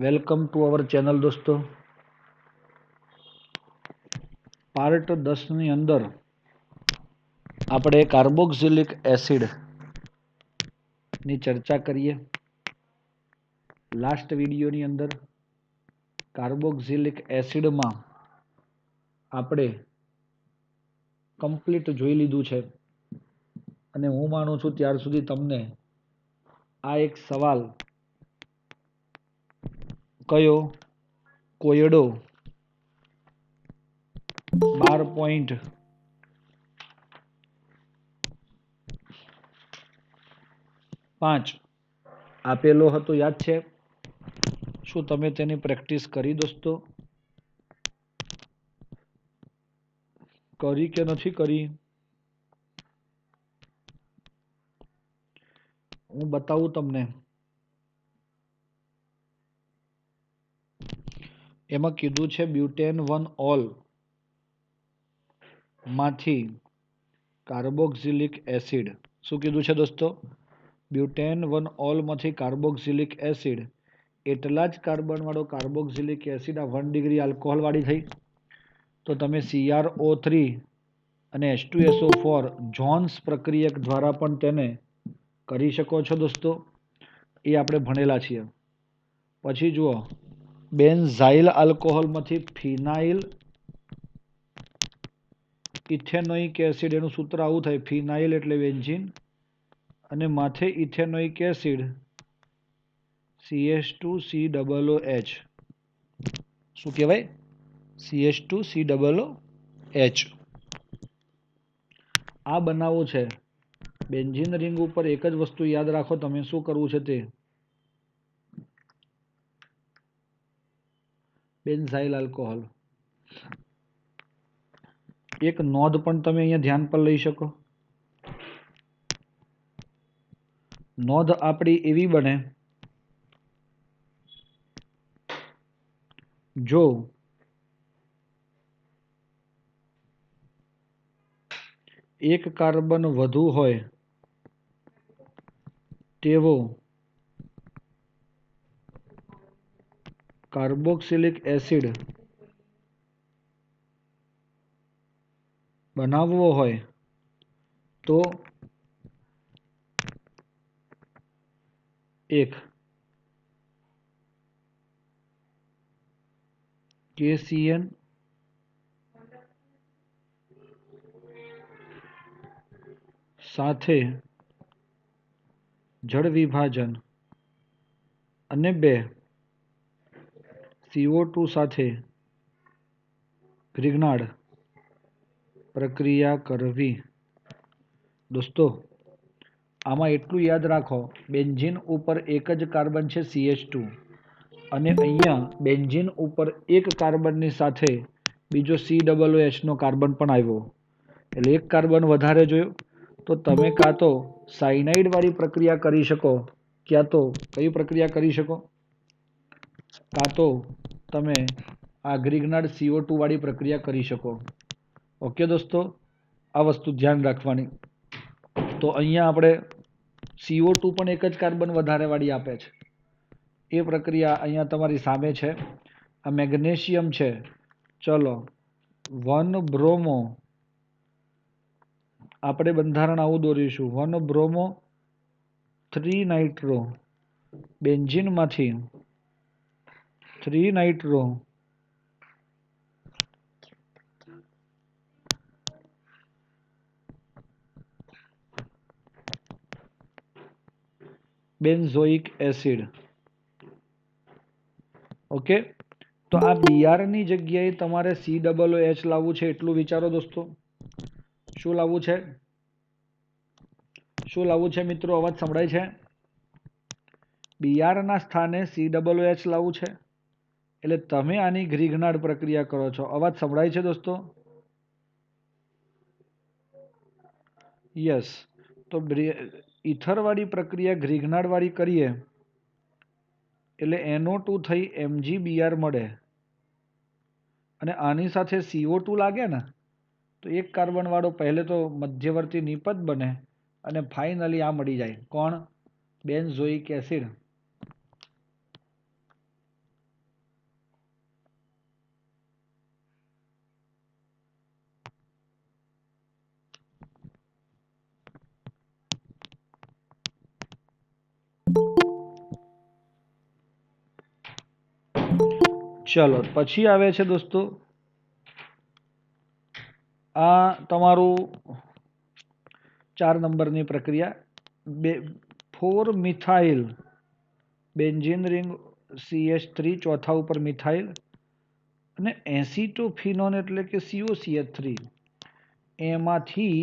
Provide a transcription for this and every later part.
Welcome to our channel દોસ્તો. Part 10 ની અંદર આપણે કાર્બોક્સિલિક એસિડ ની ચર્ચા કરીએ. લાસ્ટ વિડીયોની અંદર કાર્બોક્સિલિક એસિડમાં આપણે કમ્પ્લીટ જોઈ લીધું છે અને હું માનું છું ત્યાર સુધી તમને આ એક સવાલ કયો કોયડો 12.5 આપેલો હતો, યાદ છે? શું તમે તેની પ્રેક્ટિસ કરી દોસ્તો? કરી કે નથી કરી? હું બતાવું તમને. એમાં કીધું છે બ્યુટેન 1 ઓલ માંથી કાર્બોક્સિલિક એસિડ. શું કીધું છે દોસ્તો? બ્યુટેન 1 ઓલ માંથી કાર્બોક્સિલિક એસિડ એટલા જ કાર્બન વાળો કાર્બોક્સિલિક એસિડ આ 1 ડિગ્રી આલ્કોહોલ વાળી થઈ. તો તમે CrO3 અને H2SO4 જોન્સ પ્રક્રિયક દ્વારા પણ તેને કરી શકો છો દોસ્તો. એ આપણે ભણેલા છીએ. પછી જુઓ, બેન્ઝાઇલ આલ્કોહોલમાંથી ફિનાઇલ ઇથેનોઇક એસિડ, એનું સૂત્ર આવું થાય, ફિનાઇલ એટલે બેન્ઝીન અને માથે ઇથેનોઇક એસિડ CH2COOH. શું કહેવાય? CH2COOH. આ બનાવવું છે. બેન્ઝીન રિંગ ઉપર એક જ વસ્તુ યાદ રાખો તમે, શું કરવું છે તે. Benzyl alcohol. એક નોંધ પણ તમે અહીંયા ધ્યાન પર લઈ શકો. નોંધ આપણી એવી બને, જો એક કાર્બન વધુ હોય તેવો કાર્બોક્સિલિક એસિડ બનાવવો હોય તો એક KCN સાથે જળ વિભાજન અને 2 CO2 સાથે ગ્રિગ્નાર્ડ પ્રક્રિયા કરવી. દોસ્તો, આમાં એટલું યાદ રાખો, બેન્ઝીન ઉપર એક જ કાર્બન છે CH2 અને અહીંયા બેન્ઝીન ઉપર એક કાર્બનની સાથે બીજો COOH નો કાર્બન પણ આવ્યો, એટલે એક કાર્બન વધારે જોયું. તો તમે કાં તો સાયનાઇડ વાળી પ્રક્રિયા કરી શકો, ક્યાં તો કઈ પ્રક્રિયા કરી શકો, કાં તો તમે આ ગ્રિગ્નાર્ડ CO2 વાળી પ્રક્રિયા કરી શકો. ઓકે દોસ્તો, આ વસ્તુ ધ્યાન રાખવાની. તો અહીંયા આપણે CO2 પણ એક જ કાર્બન વધારે વાળી આપે છે. એ પ્રક્રિયા અહીંયા તમારી સામે છે. આ મેગ્નેશિયમ છે, ચલો 1 બ્રોમો, આપણે બંધારણ આવું દોરીશું, 1 બ્રોમો 3 નાઇટ્રો, બેન્ઝીનમાંથી 3 નાઇટ્રો બેન્ઝોઇક એસિડ. ઓકે, તો આ Br ની જગ્યાએ તમારે COOH લાવવું છે, એટલું વિચારો દોસ્તો. શું લાવવું છે? શું લાવવું છે મિત્રો? અવાજ સંભળાય છે? Br ના સ્થાને COOH લાવવું છે. એટલે તમે આની ગ્રિગ્નાર્ડ પ્રક્રિયા કરો છો. અવાજ સંભળાય છે દોસ્તો? યસ. તો ઇથર વાળી પ્રક્રિયા ગ્રિગ્નાર્ડ વાળી કરીએ એટલે NO2 થઈ MgBr મળે અને આની સાથે CO2 લાગે ને તો એક કાર્બન વાળો પહેલે તો મધ્યવર્તી નિપજ બને અને ફાઇનલી આ મળી જાય. કોણ? Benzoic acid. ચલો પછી આવે છે દોસ્તો આ તમારું 4 નંબરની પ્રક્રિયા 4 મિથાઇલ બેન્ઝીન રિંગ CH3 ચોથા ઉપર મિથાઇલ અને એસિટોફિનોન એટલે કે COCH3 એમાંથી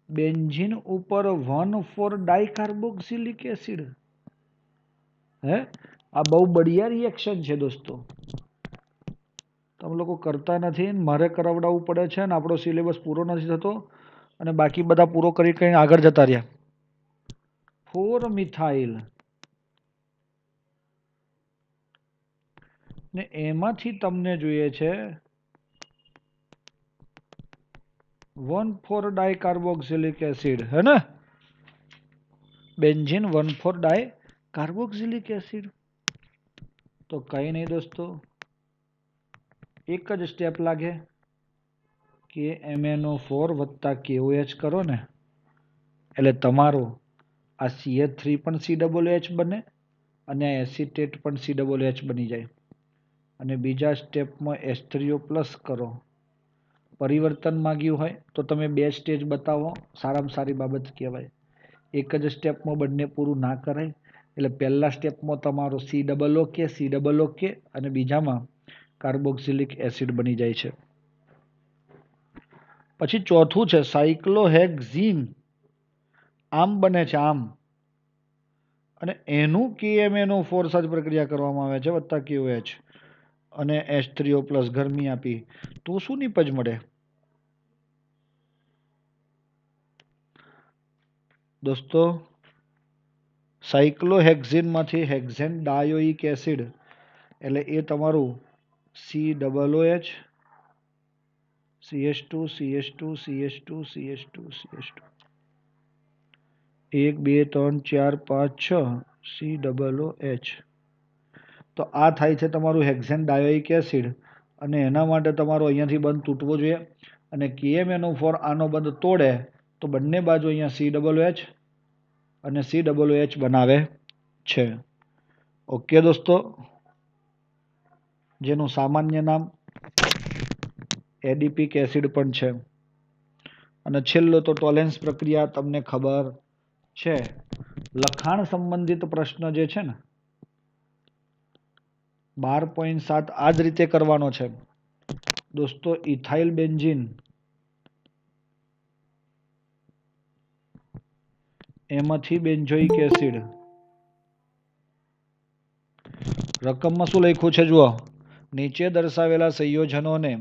બેન્ઝીન ઉપર 1,4 ડાઇકાર્બોક્સિલિક એસિડ હે આ બહુ બઢિયા રિએક્શન છે દોસ્તો તમે લોકો કરતા નથી મારે કરાવડાવવું પડે છે ને આપણો સિલેબસ પૂરો નથી થતો અને બાકી બધા પૂરો કરી કરીને આગળ જતા રહ્યા 4 મિથાઇલ ને એમાંથી તમને જોઈએ છે 1,4 ડાઇકાર્બોક્સિલિક એસિડ હે ને બેન્ઝીન 1,4 ડાઇકાર્બોક્સિલિક એસિડ તો કઈ નહીં દોસ્તો એક જ સ્ટેપ લાગે કે MnO4 વત્તા KOH કરો ને એટલે તમારો આ CH3 પણ COOH બને અને આ એસિટેટ પણ COOH બની જાય અને બીજા સ્ટેપમાં H3O પ્લસ કરો પરિવર્તન માંગ્યું હોય તો તમે 2 સ્ટેજ બતાવો સારામાં સારી બાબત કહેવાય એક જ સ્ટેપમાં બંને પૂરું ના કરાય એટલે પહેલા સ્ટેપમાં તમારો COOK અને બીજામાં કાર્બોક્સિલિક એસિડ બની જાય છે પછી ચોથું છે સાયક્લોહેક્ઝીન આમ બને છે આમ અને એનું KMnO4 સાથે પ્રક્રિયા કરવામાં આવે છે વત્તા KOH અને H3O પ્લસ ગરમી આપી તો શું નિપજ મળે દોસ્તો સાયક્લોહેક્ઝીન માંથી હેક્ઝેન ડાયોઇક એસિડ એટલે એ તમારું COOH CH2 CH2 CH2 CH2 CH2 1 2 3 4 5 6 COOH તો આ થાય છે તમારું હેક્ઝેન ડાયોઇક એસિડ અને એના માટે તમારો અહીંયાથી બંધ તૂટવો જોઈએ અને KMnO4 આનો બંધ તોડે તો બંને બાજુ અહીંયા COOH અને COOH બનાવે છે ઓકે દોસ્તો જેનું સામાન્ય નામ એડિપિક એસિડ પણ છે અને છેલ્લો તો ટોલેન્સ પ્રક્રિયા તમને ખબર છે લખાણ સંબંધિત પ્રશ્ન જે છે ને 12.7 આ જ રીતે કરવાનો છે દોસ્તો ઇથાઇલ બેન્ઝીન એમાંથી બેન્ઝોઇક એસિડ રકમમાં શું લખ્યું છે જુઓ નીચે દર્શાવેલા સંયોજનોને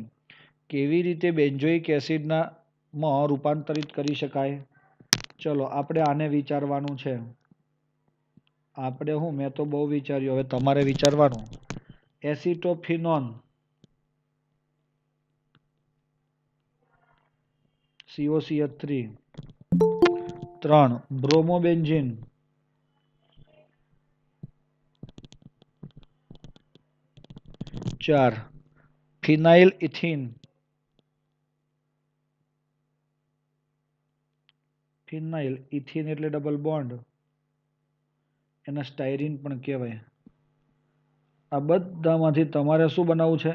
કેવી રીતે બેન્ઝોઇક એસિડના માં રૂપાંતરિત કરી શકાય ચલો આપણે આને વિચારવાનું છે આપણે મેં તો બહુ વિચાર્યું હવે તમારે વિચારવાનું એસિટોફિનોન COCH3 3 બ્રોમોબેન્ઝીન 4 ફિનાઇલ ઇથિન એટલે ડબલ બોન્ડ એને સ્ટાયરીન પણ કહેવાય આ બધામાંથી તમારે શું બનાવવું છે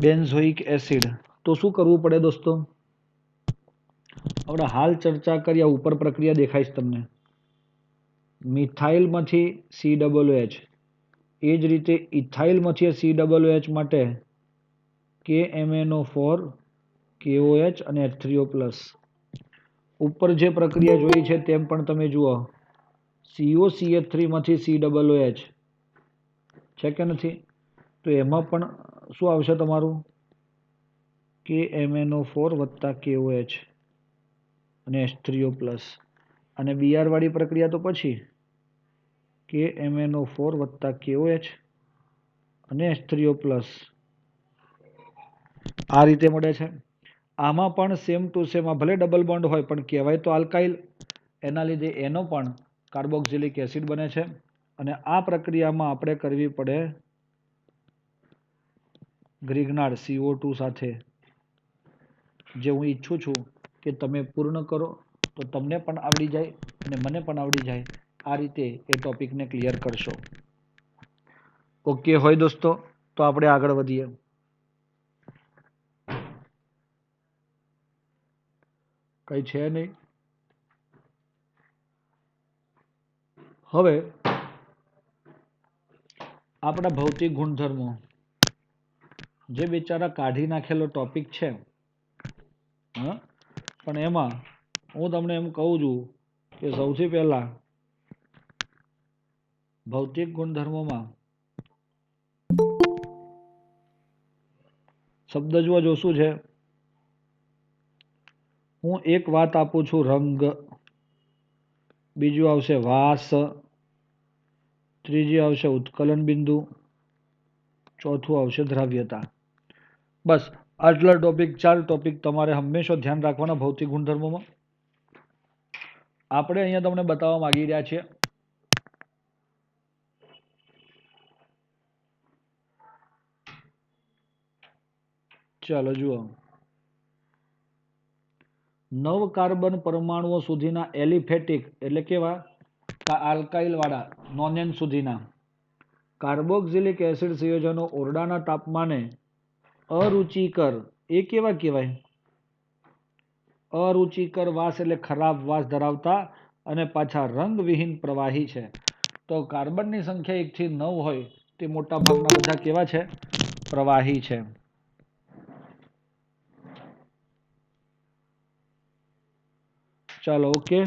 બેન્ઝોઇક એસિડ તો શું કરવું પડે દોસ્તો આપણે હાલ ચર્ચા કર્યા ઉપર પ્રક્રિયા દેખાઈશ તમને મિથાઇલમાંથી COOH એ જ રીતે ઇથાઇલમાંથી COOH માટે KMnO4 KOH અને H3O પ્લસ ઉપર જે પ્રક્રિયા જોઈ છે તેમ પણ તમે જુઓ COCH3 માંથી COOH છે કે નથી તો એમાં પણ શું આવશે તમારું KMnO4 વત્તા KOH અને H3O પ્લસ અને બીઆર વાળી પ્રક્રિયા તો પછી KMnO4 વત્તા KOH અને H3O પ્લસ આ રીતે મળે છે આમાં પણ સેમ ટુ સેમ ભલે ડબલ બોન્ડ હોય પણ કહેવાય તો આલ્કાઇલ એના લીધે એનો પણ કાર્બોક્સિલિક એસિડ બને છે અને આ પ્રક્રિયામાં આપણે કરવી પડે ગ્રિગ્નાર્ડ CO2 સાથે જે હું ઈચ્છું છું કે તમે પૂર્ણ કરો તો તમને પણ આવડી જાય અને મને પણ આવડી જાય આ રીતે એ ટોપિકને ક્લિયર કરશો ઓકે હોય દોસ્તો, તો આપણે આગળ વધીએ. કઈ છે નહીં. હવે આપણા ભૌતિક ગુણધર્મો, જે બિચારા કાઢી નાખેલો ટોપિક છે, હા, પણ એમાં હું તમને એમ કહું છું કે સૌથી પહેલા ભૌતિક ગુણધર્મોમાં શબ્દ જો શું છે. હું એક વાત આપું છું રંગ, બીજું આવશે વાસ, ત્રીજી આવશે ઉત્કલન બિંદુ, ચોથું આવશે દ્રવ્યતા. બસ આટલા ટોપિક, 4 ટોપિક તમારે હંમેશા ધ્યાન રાખવાના ભૌતિક ગુણધર્મોમાં. આપણે અહીંયા તમને બતાવવા માંગી રહ્યા છીએ ચાલો જુઓ, 9 કાર્બન પરમાણુઓ સુધીના એલિફેટિક એટલે કેવા આલ્કાઇલ વાળા નોનેન સુધીના કાર્બોક્સિલિક એસિડ સંયોજનો ઓરડાના તાપમાને અરુચિકર, એ કેવા કહેવાય? અરુચિકર વાસ એટલે ખરાબ વાસ ધરાવતા અને પાછા રંગવિહીન પ્રવાહી છે. તો કાર્બનની સંખ્યા 1 થી 9 હોય તે મોટા ભાગના બધા કેવા છે? પ્રવાહી છે. ચાલો ઓકે.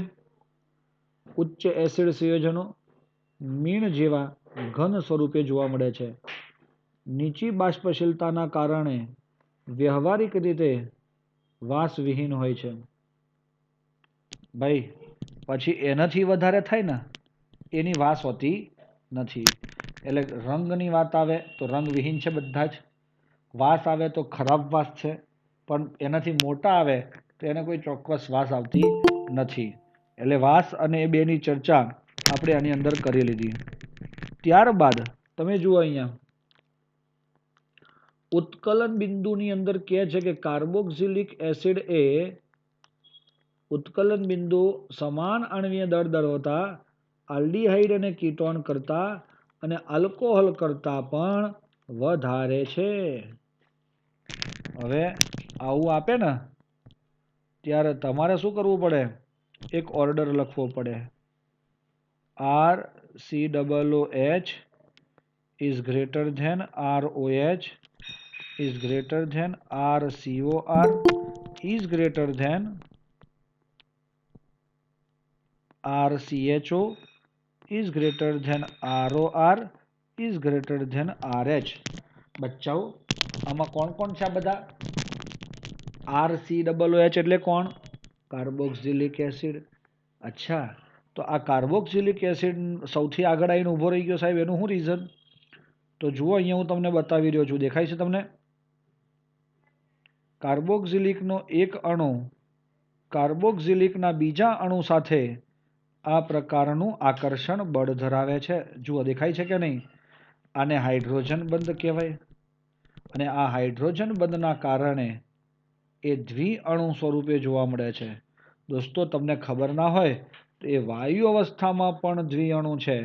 ઉચ્ચ એસિડ સંયોજનો મીણ જેવા ઘન સ્વરૂપે જોવા મળે છે. નીચી બાષ્પશીલતાના કારણે વ્યવહારિક રીતે વાસવિહીન હોય છે. ભાઈ પછી એનાથી વધારે થાય ને એની વાસ હોતી નથી. એટલે રંગની વાત આવે તો રંગવિહીન છે બધા જ. વાસ આવે તો ખરાબ વાસ છે, પણ એનાથી મોટા આવે તો એને કોઈ ચોક્કસ વાસ આવતી નથી. એટલે વાસ અને એ બેની ચર્ચા આપણે આની અંદર કરી લીધી. ત્યારબાદ તમે જુઓ અહીંયા ઉત્કલન બિંદુની અંદર કહે છે કે કાર્બોક્સિલિક એસિડ એ ઉત્કલન બિંદુ સમાન આણ્વીય દળ ધરાવતા આલ્ડીહાઇડ અને કીટોન કરતા અને આલ્કોહોલ કરતા પણ વધારે છે. હવે આવું આપે ને ત્યારે તમારે શું કરવું પડે? એક ઓર્ડર લખવો પડે. RCOOH is greater than ROH is greater than RCOR is greater than RCHO is greater than ROR is greater than RH. બચ્ચાઓ આમાં કોણ કોણ છે આ બધા? RCOOH એટલે કોણ? Carboxylic acid. અચ્છા, તો આ કાર્બોક્સિલિક એસિડ સૌથી આગળ આવીને ઊભો રહી ગયો સાહેબ, એનું શું રીઝન? તો જુઓ અહીંયા હું તમને બતાવી રહ્યો છું, દેખાય છે તમને? કાર્બોક્સિલિકનો એક અણુ કાર્બોક્સિલિકના બીજા અણુ સાથે આ પ્રકારનું આકર્ષણ બળ ધરાવે છે. જુઓ દેખાય છે કે નહીં? આને હાઇડ્રોજન બંધ કહેવાય. અને આ હાઇડ્રોજન બંધના કારણે એ દ્વિઅણુ સ્વરૂપે જોવા મળે છે. દોસ્તો તમને ખબર ના હોય તો એ વાયુ અવસ્થામાં પણ દ્વિઅણુ છે.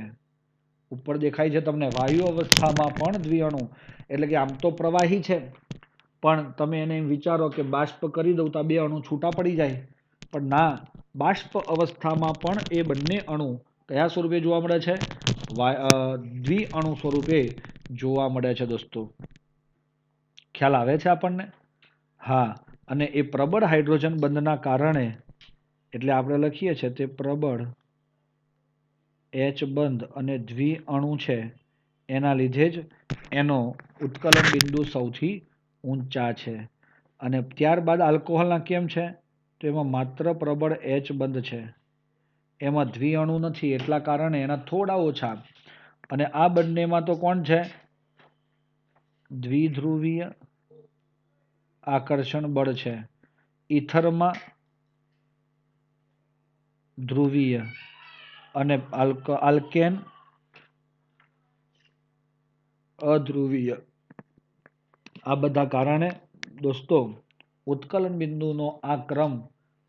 ઉપર દેખાય છે તમને? વાયુ અવસ્થામાં પણ દ્વિઅણુ. એટલે કે આમ તો પ્રવાહી છે, પણ તમે એને વિચારો કે બાષ્પ કરી દઉં તો 2 અણુ છૂટા પડી જાય, પણ ના, બાષ્પ અવસ્થામાં પણ એ બંને અણુ કયા સ્વરૂપે જોવા મળે છે? દ્વિઅણુ સ્વરૂપે જોવા મળે છે. દોસ્તો ખ્યાલ આવે છે આપણને? હા, અને એ પ્રબળ હાઇડ્રોજન બંધના કારણે, એટલે આપણે લખીએ છીએ તે પ્રબળ H બંધ અને દ્વિઅણુ છે, એના લીધે જ એનો ઉત્કલન બિંદુ સૌથી ઊંચા છે. અને ત્યારબાદ આલ્કોહોલના કેમ છે? તો એમાં માત્ર પ્રબળ H બંધ છે, એમાં દ્વિઅણુ નથી, એટલા કારણે એના થોડા ઓછા. અને આ બંનેમાં તો કોણ છે? દ્વિધ્રુવીય આકર્ષણ બળ છે. ઇથરમાં ધ્રુવીય અને આલ્કેન અધ્રુવીય. આ બધા કારણે દોસ્તો ઉત્કલન બિંદુનો આ ક્રમ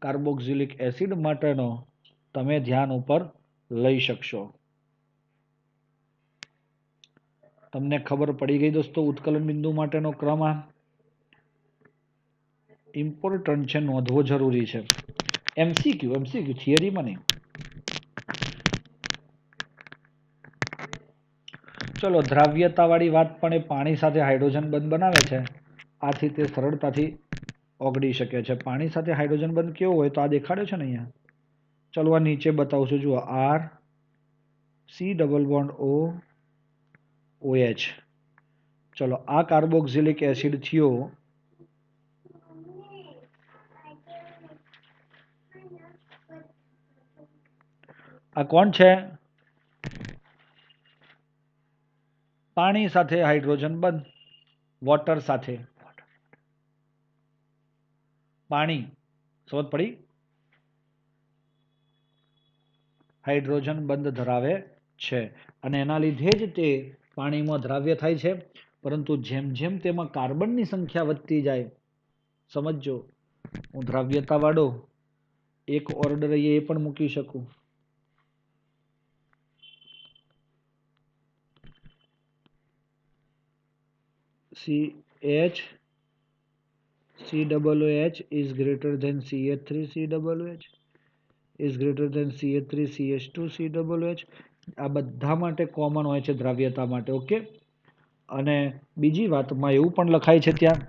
કાર્બોક્સિલિક એસિડ માટેનો તમે ધ્યાન ઉપર લઈ શકશો. તમને ખબર પડી ગઈ દોસ્તો ઉત્કલન બિંદુ માટેનો ક્રમ આ ઇમ્પોર્ટન્ટ છે, નોંધવો જરૂરી છે. એમસીક્યુ થિયરીમાં નહીં. ચલો દ્રાવ્યતાવાળી વાત પણ એ પાણી સાથે હાઇડ્રોજન બંધ બનાવે છે. આથી તે સરળતાથી ઓગળી શકે છે. પાણી સાથે હાઇડ્રોજન બંધ કેવો હોય તો આ દેખાડ્યો છે ને અહીંયા. ચલો આ નીચે બતાવું છું. જુઓ R C double bond O OH. ચલો આ કાર્બોક્સિલિક એસિડ થયો. આ કોણ છે? પાણી સાથે હાઇડ્રોજન બંધ, વોટર સાથે પાણી, સમજ પડી? હાઇડ્રોજન બંધ ધરાવે છે અને એના લીધે જ તે પાણીમાં દ્રાવ્ય થાય છે. પરંતુ જેમ જેમ તેમાં કાર્બનની સંખ્યા વધતી જાય, સમજો હું દ્રાવ્યતા વાળો એક ઓર્ડર એ પણ મૂકી શકું. CH COOH is greater than CH3 COOH is greater than CH3 CH2 COOH. આ બધા માટે કોમન હોય છે દ્રાવ્યતા માટે. ઓકે. અને બીજી વાતમાં એવું પણ લખાય છે ત્યાં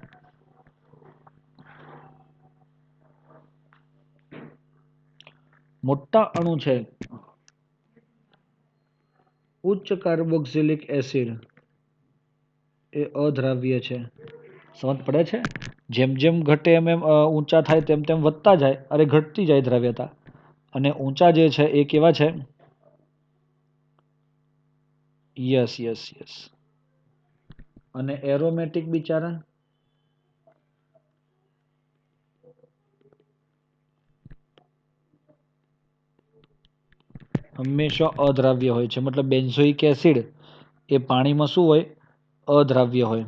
મોટા અણુ છે ઉચ્ચ કાર્બોક્સિલિક એસિડ એ અદ્રાવ્ય છે. સમજ પડે છે? જેમ જેમ ઘટે એમ એમ ઊંચા થાય તેમ તેમ વધતા જાય, અરે ઘટતી જાય દ્રાવ્યતા. અને ઊંચા જે છે એ કેવા છે? યસ. અને એરોમેટિક બિચારા હંમેશા અદ્રાવ્ય હોય છે. મતલબ બેન્ઝોઇક એસિડ એ પાણીમાં શું હોય? અદ્રાવ્ય હોય.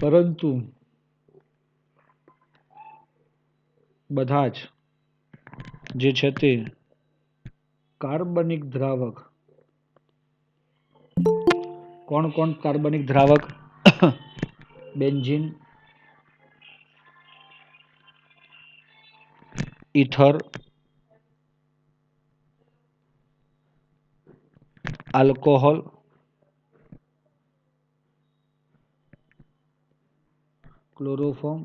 પરંતુ બધા જ જે છે તે કાર્બનિક દ્રાવક. કોણ કોણ કાર્બનિક દ્રાવક? બેન્ઝીન, ઇથર, આલ્કોહોલ, ક્લોરોફોર્મ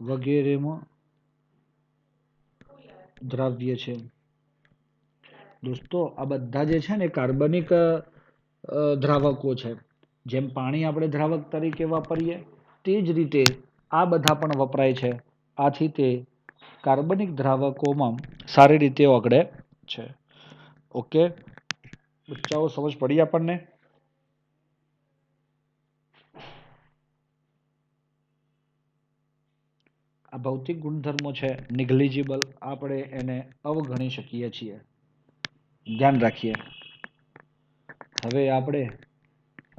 વગેરેમાં દ્રાવ્ય છે. દોસ્તો આ બધા જે છે ને કાર્બનિક દ્રાવકો છે. જેમ પાણી આપણે દ્રાવક તરીકે વાપરીએ તે જ રીતે આ બધા પણ વપરાય છે. આથી તે કાર્બનિક દ્રાવકોમાં સારી રીતે ઓગળે છે. ઓકે બચ્ચાઓ, સમજ પડી આપણને? આ ભૌતિક ગુણધર્મો છે નિગ્લિજિબલ, આપણે એને અવગણી શકીએ છીએ. ધ્યાન રાખીએ. હવે આપણે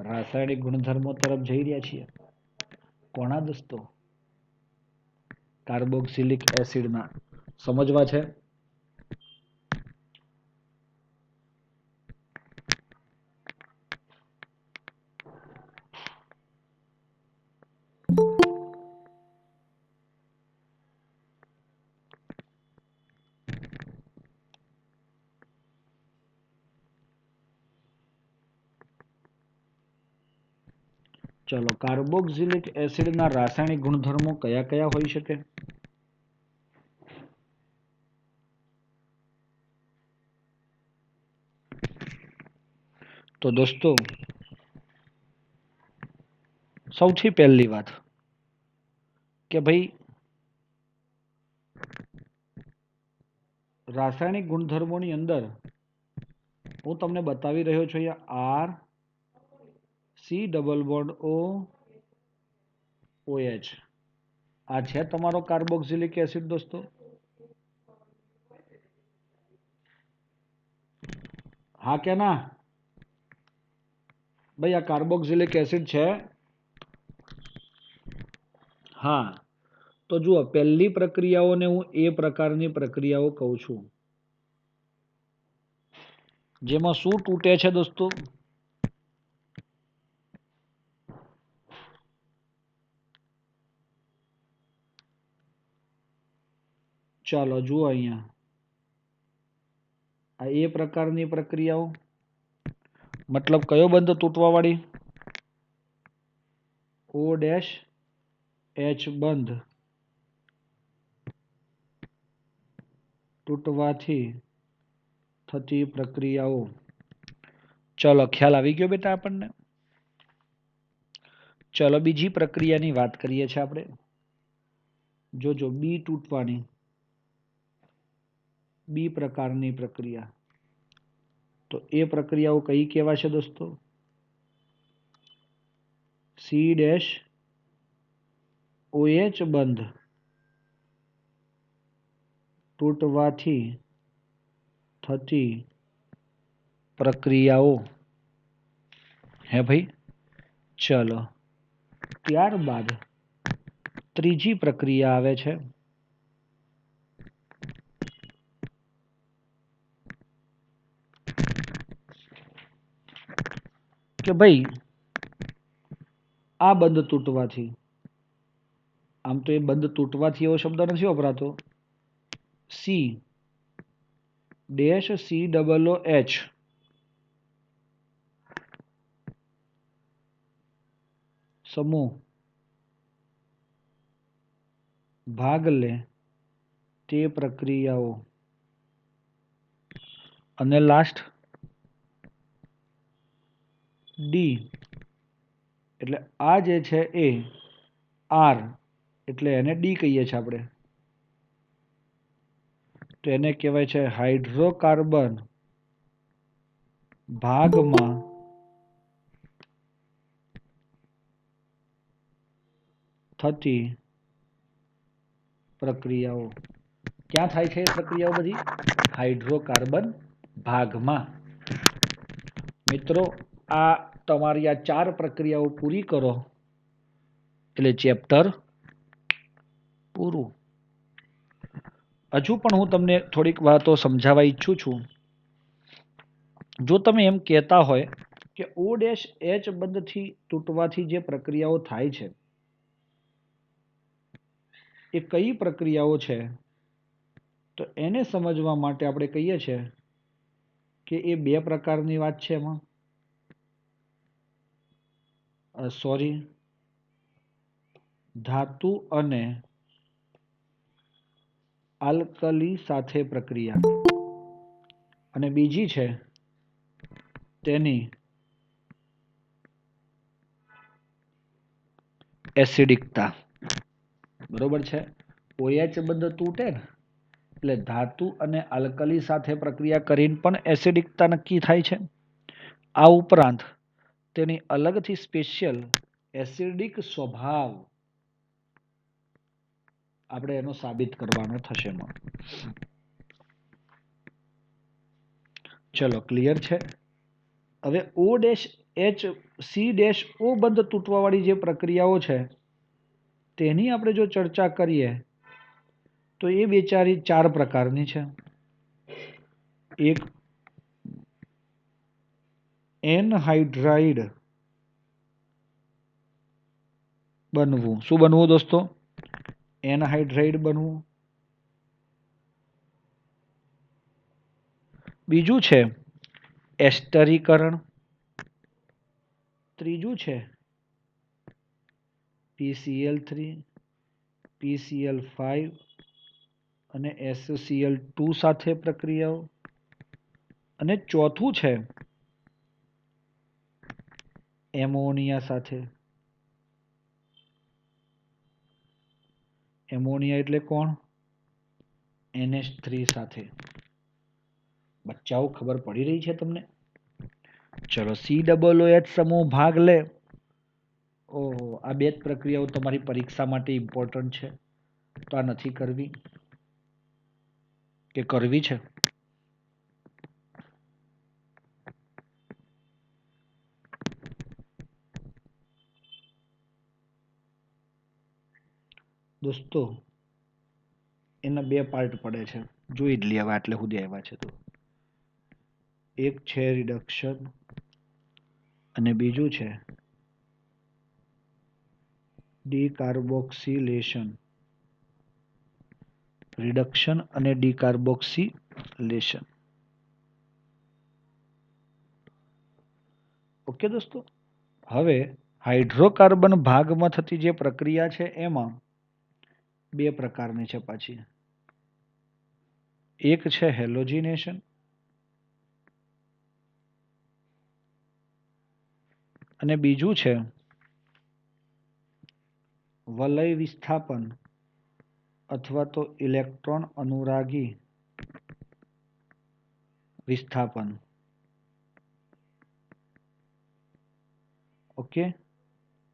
રાસાયણિક ગુણધર્મો તરફ જઈ રહ્યા છીએ. કોના દોસ્તો? કાર્બોક્સિલિક એસિડના. સમજવા છે? ચલો કાર્બોક્સિલિક એસિડના રાસાયણિક ગુણધર્મો કયા કયા હોઈ શકે? તો દોસ્તો સૌથી પહેલી વાત કે ભાઈ રાસાયણિક ગુણધર્મોની અંદર હું તમને બતાવી રહ્યો છું અહીંયા R C double bond O OH. આ છે તમારો કાર્બોક્સિલિક એસિડ દોસ્તો. હા કે ના? ભાઈ આ કાર્બોક્સિલિક એસિડ છે. હા તો જુઓ પહેલી પ્રક્રિયાઓને હું એ પ્રકારની પ્રક્રિયાઓ કહું છું. જેમાં શું તૂટે છે દોસ્તો? ચાલો જુઓ અહીંયા, આ એ પ્રકારની પ્રક્રિયાઓ, મતલબ કયો બંધ તૂટવા વાળી? OH બંધ તૂટવાથી થતી પ્રક્રિયાઓ. ચલો ખ્યાલ આવી ગયો બેટા આપણને? ચલો બીજી પ્રક્રિયાની વાત કરીએ છીએ આપણે. જોજો બી તૂટવાની, બી પ્રકારની પ્રક્રિયા. તો એ પ્રક્રિયાઓ કઈ કહેવાશે દોસ્તો? C-OH બંધ તૂટવાથી થતી પ્રક્રિયાઓ. હે ભાઈ? ચલો ત્યારબાદ ત્રીજી પ્રક્રિયા આવે છે કે ભાઈ આ બંધ તૂટવાથી, આમ તો એ બંધ તૂટવાથી એવો શબ્દ નથી વપરાતો, C-COOH સમૂહ ભાગ લે તે પ્રક્રિયાઓ. અને લાસ્ટ ડી, એટલે આ જે છે એ આર, એટલે એને ડી કહીએ છીએ આપણે. તો એને કહેવાય છે હાઇડ્રોકાર્બન ભાગમાં થતી પ્રક્રિયાઓ. ક્યાં થાય છે એ પ્રક્રિયાઓ બધી? હાઇડ્રોકાર્બન ભાગમાં. મિત્રો આ તમારી આ 4 પ્રક્રિયાઓ પૂરી કરો એટલે ચેપ્ટર પૂરું. હજુ પણ હું તમને થોડીક વાતો સમજાવવા ઈચ્છું છું. જો તમે એમ કહેતા હોય કે OH બંધથી તૂટવાથી જે પ્રક્રિયાઓ થાય છે એ કઈ પ્રક્રિયાઓ છે, તો એને સમજવા માટે આપણે કહીએ છીએ કે એ 2 પ્રકારની વાત છે. એમાં ધાતુ અને આલ્કલી સાથે પ્રક્રિયા, અને બીજી છે તેની એસિડિકતા. બરોબર છે? OH બંધ તૂટે ને એટલે ધાતુ અને આલ્કલી સાથે પ્રક્રિયા કરીને પણ એસિડિકતા નક્કી થાય છે. આ ઉપરાંત તેની અલગથી સ્પેશિયલ એસિડિક સ્વભાવ આપણે એનો સાબિત કરવાનો થશે. ચલો ક્લિયર છે? હવે C-O બંધ તૂટવા વાળી જે પ્રક્રિયાઓ છે તેની આપણે જો ચર્ચા કરીએ તો એ બેચારી 4 પ્રકારની છે. એક એનહાઇડ્રાઇડ બનવું. શું બનવું દોસ્તો? એનહાઇડ્રાઇડ બનવું. બીજું છે એસ્ટરીકરણ. ત્રીજું છે PCl3, PCl5 અને SCl2 સાથે પ્રક્રિયાઓ. અને ચોથું છે એમોનિયા સાથે. એમોનિયા એટલે કોણ? NH3 સાથે. બચ્ચાઓ ખબર પડી રહી છે તમને? ચલો COOH સમૂહ ભાગ લે. ઓહો, આ 2 પ્રક્રિયાઓ તમારી પરીક્ષા માટે ઇમ્પોર્ટન્ટ છે. તો આ નથી કરવી કે કરવી છે? દોસ્તો એના 2 પાર્ટ પડે છે. જોઈ જ લેવા એટલે સુધી આવ્યા છે તો. એક છે રિડક્શન અને બીજું છે ડીકાર્બોક્સિલેશન. રિડક્શન અને ડીકાર્બોક્સિલેશન. ઓકે દોસ્તો, હવે હાઇડ્રોકાર્બન ભાગમાં થતી જે પ્રક્રિયા છે એમાં બે પ્રકારની છે પાછી. એક છે હેલોજિનેશન અને બીજું છે વલય વિસ્થાપન અથવા તો ઇલેક્ટ્રોન અનુરાગી વિસ્થાપન. ઓકે,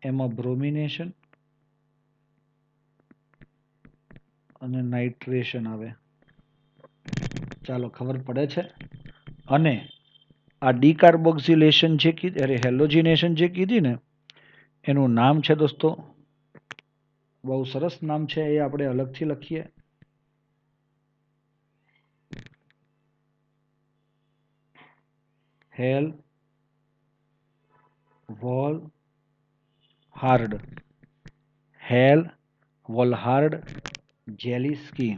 એમાં બ્રોમિનેશન અને નાઇટ્રેશન આવે. ચાલો, ખબર પડે છે. અને આ ડીકાર્બોક્સિલેશન જે કીધી, અરે હેલોજિનેશન જે કીધી ને, એનું નામ છે દોસ્તો, બહુ સરસ નામ છે, એ આપણે અલગથી લખીએ. હેલ વોલ હાર્ડ. હેલ વોલહાર્ડ જેલિસ્કી.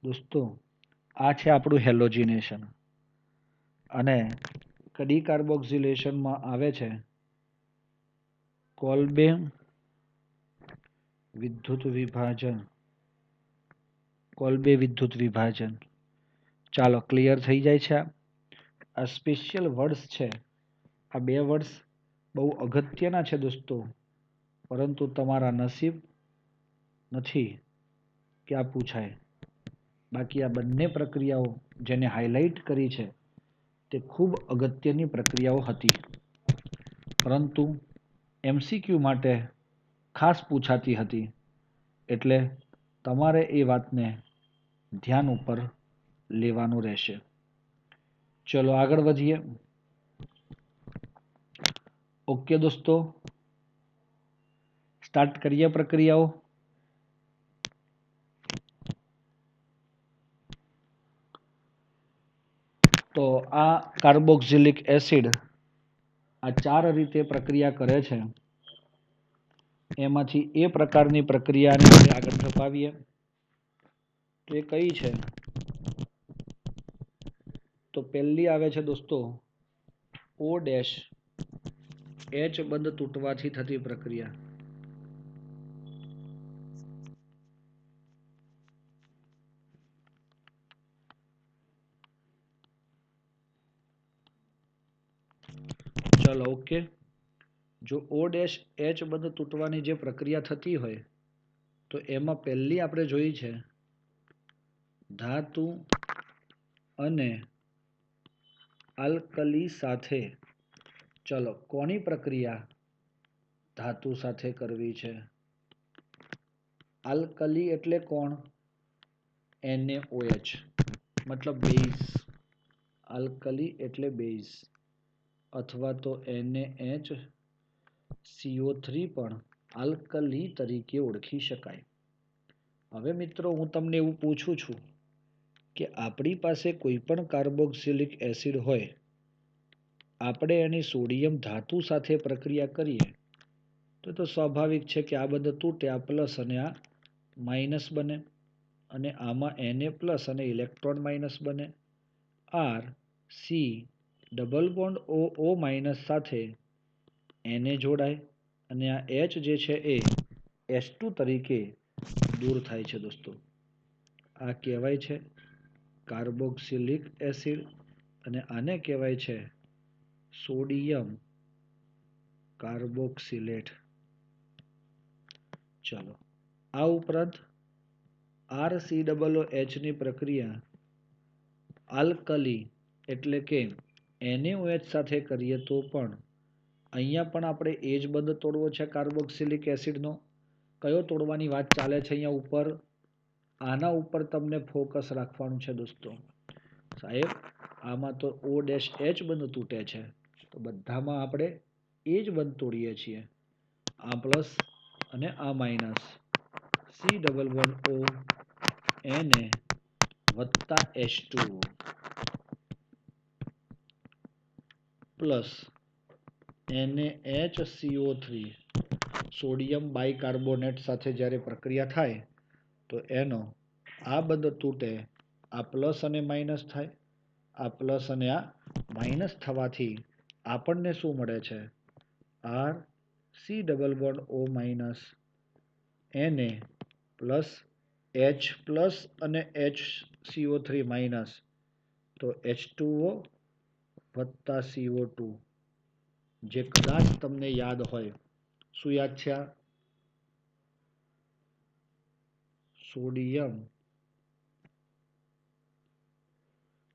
દોસ્તો, આ છે આપણું હેલોજિનેશન અને ડીકાર્બોક્સિલેશનમાં આવે છે કોલ્બે વિદ્યુત વિભાજન. કોલ્બે વિદ્યુત વિભાજન. ચાલો, ક્લિયર થઈ જાય છે. આ સ્પેશિયલ વર્ડ્સ છે. આ બે વર્ડ્સ બહુ અગત્યના છે દોસ્તો, પરંતુ તમારા નસીબ નથી કે આ પૂછાય. બાકી આ બંને પ્રક્રિયાઓ જેને હાઇલાઇટ કરી છે તે ખૂબ અગત્યની પ્રક્રિયાઓ હતી, પરંતુ MCQ માટે ખાસ પૂછાતી હતી, એટલે તમારે એ વાતને ધ્યાન ઉપર લેવાનું રહેશે. ચલો આગળ વધીએ. ઓકે દોસ્તો, સ્ટાર્ટ કરીએ પ્રક્રિયાઓ. તો આ કાર્બોક્સિલિક એસિડ આ ચાર રીતે પ્રક્રિયા કરે છે. એમાંથી એ પ્રકારની પ્રક્રિયાને આપણે આગળ ધપાવીએ તો એ કઈ છે? તો પહેલી આવે છે દોસ્તો O ડેશ H બંધ તૂટવાથી થતી પ્રક્રિયા. ચલો ઓકે, જો O ડેશ H બંધ તૂટવાની જે પ્રક્રિયા થતી હોય તો એમાં પહેલી આપણે જોઈ છે ધાતુ અને આલ્કલી સાથે. ચલો, કોની પ્રક્રિયા ધાતુ સાથે કરવી છે? આલ્કલી એટલે કોણ? NaOH, મતલબ બેઝ. આલ્કલી એટલે બેઝ, અથવા તો NaHCO3 પણ આલ્કલી તરીકે ઓળખી શકાય. હવે મિત્રો, હું તમને એવું પૂછું છું કે આપણી પાસે કોઈ પણ કાર્બોક્સિલિક એસિડ હોય, આપણે એની સોડિયમ ધાતુ સાથે પ્રક્રિયા કરીએ તો સ્વાભાવિક છે કે આ બધા તૂટે, આ પ્લસ અને આ માઇનસ બને, અને આમાં Na પ્લસ અને ઇલેક્ટ્રોન માઇનસ બને. R C double bond O minus સાથે Na જોડાય અને આ H જે છે એ H2 તરીકે દૂર થાય છે દોસ્તો. આ કહેવાય છે કાર્બોક્સિલિક એસિડ અને આને કહેવાય છે સોડિયમ કાર્બોક્સિલેટ. ચલો, આ ઉપરાંત RCOOH ની પ્રક્રિયા આલ્કલી એટલે કે NaOH સાથે કરીએ તો પણ અહીંયા પણ આપણે એ જ બંધ તોડવો છે કાર્બોક્સિલિક એસિડનો. કયો તોડવાની વાત ચાલે છે અહીંયા ઉપર? આના ઉપર તમને ફોકસ રાખવાનું છે દોસ્તો. સાહેબ, આમાં તો O ડેશ H બંધ તૂટે છે, તો બધામાં આપણે એ જ બંધ તોડીએ છીએ. આ પ્લસ અને આ માઇનસ C11O Na વત્તા H2O plus NaHCO3 sodium bicarbonate સાથે જ્યારે પ્રક્રિયા થાય તો એનો આ બંધ તૂટે, આ પ્લસ અને માઇનસ થાય, આ પ્લસ અને આ માઇનસ થવાથી આપણને શું મળે છે? R C11O minus Na plus H plus અને HCO3 માઇનસ તો H2O વત્તા CO2 જે કદાચ તમને યાદ હોય. શું યાદ છે? આ સોડિયમ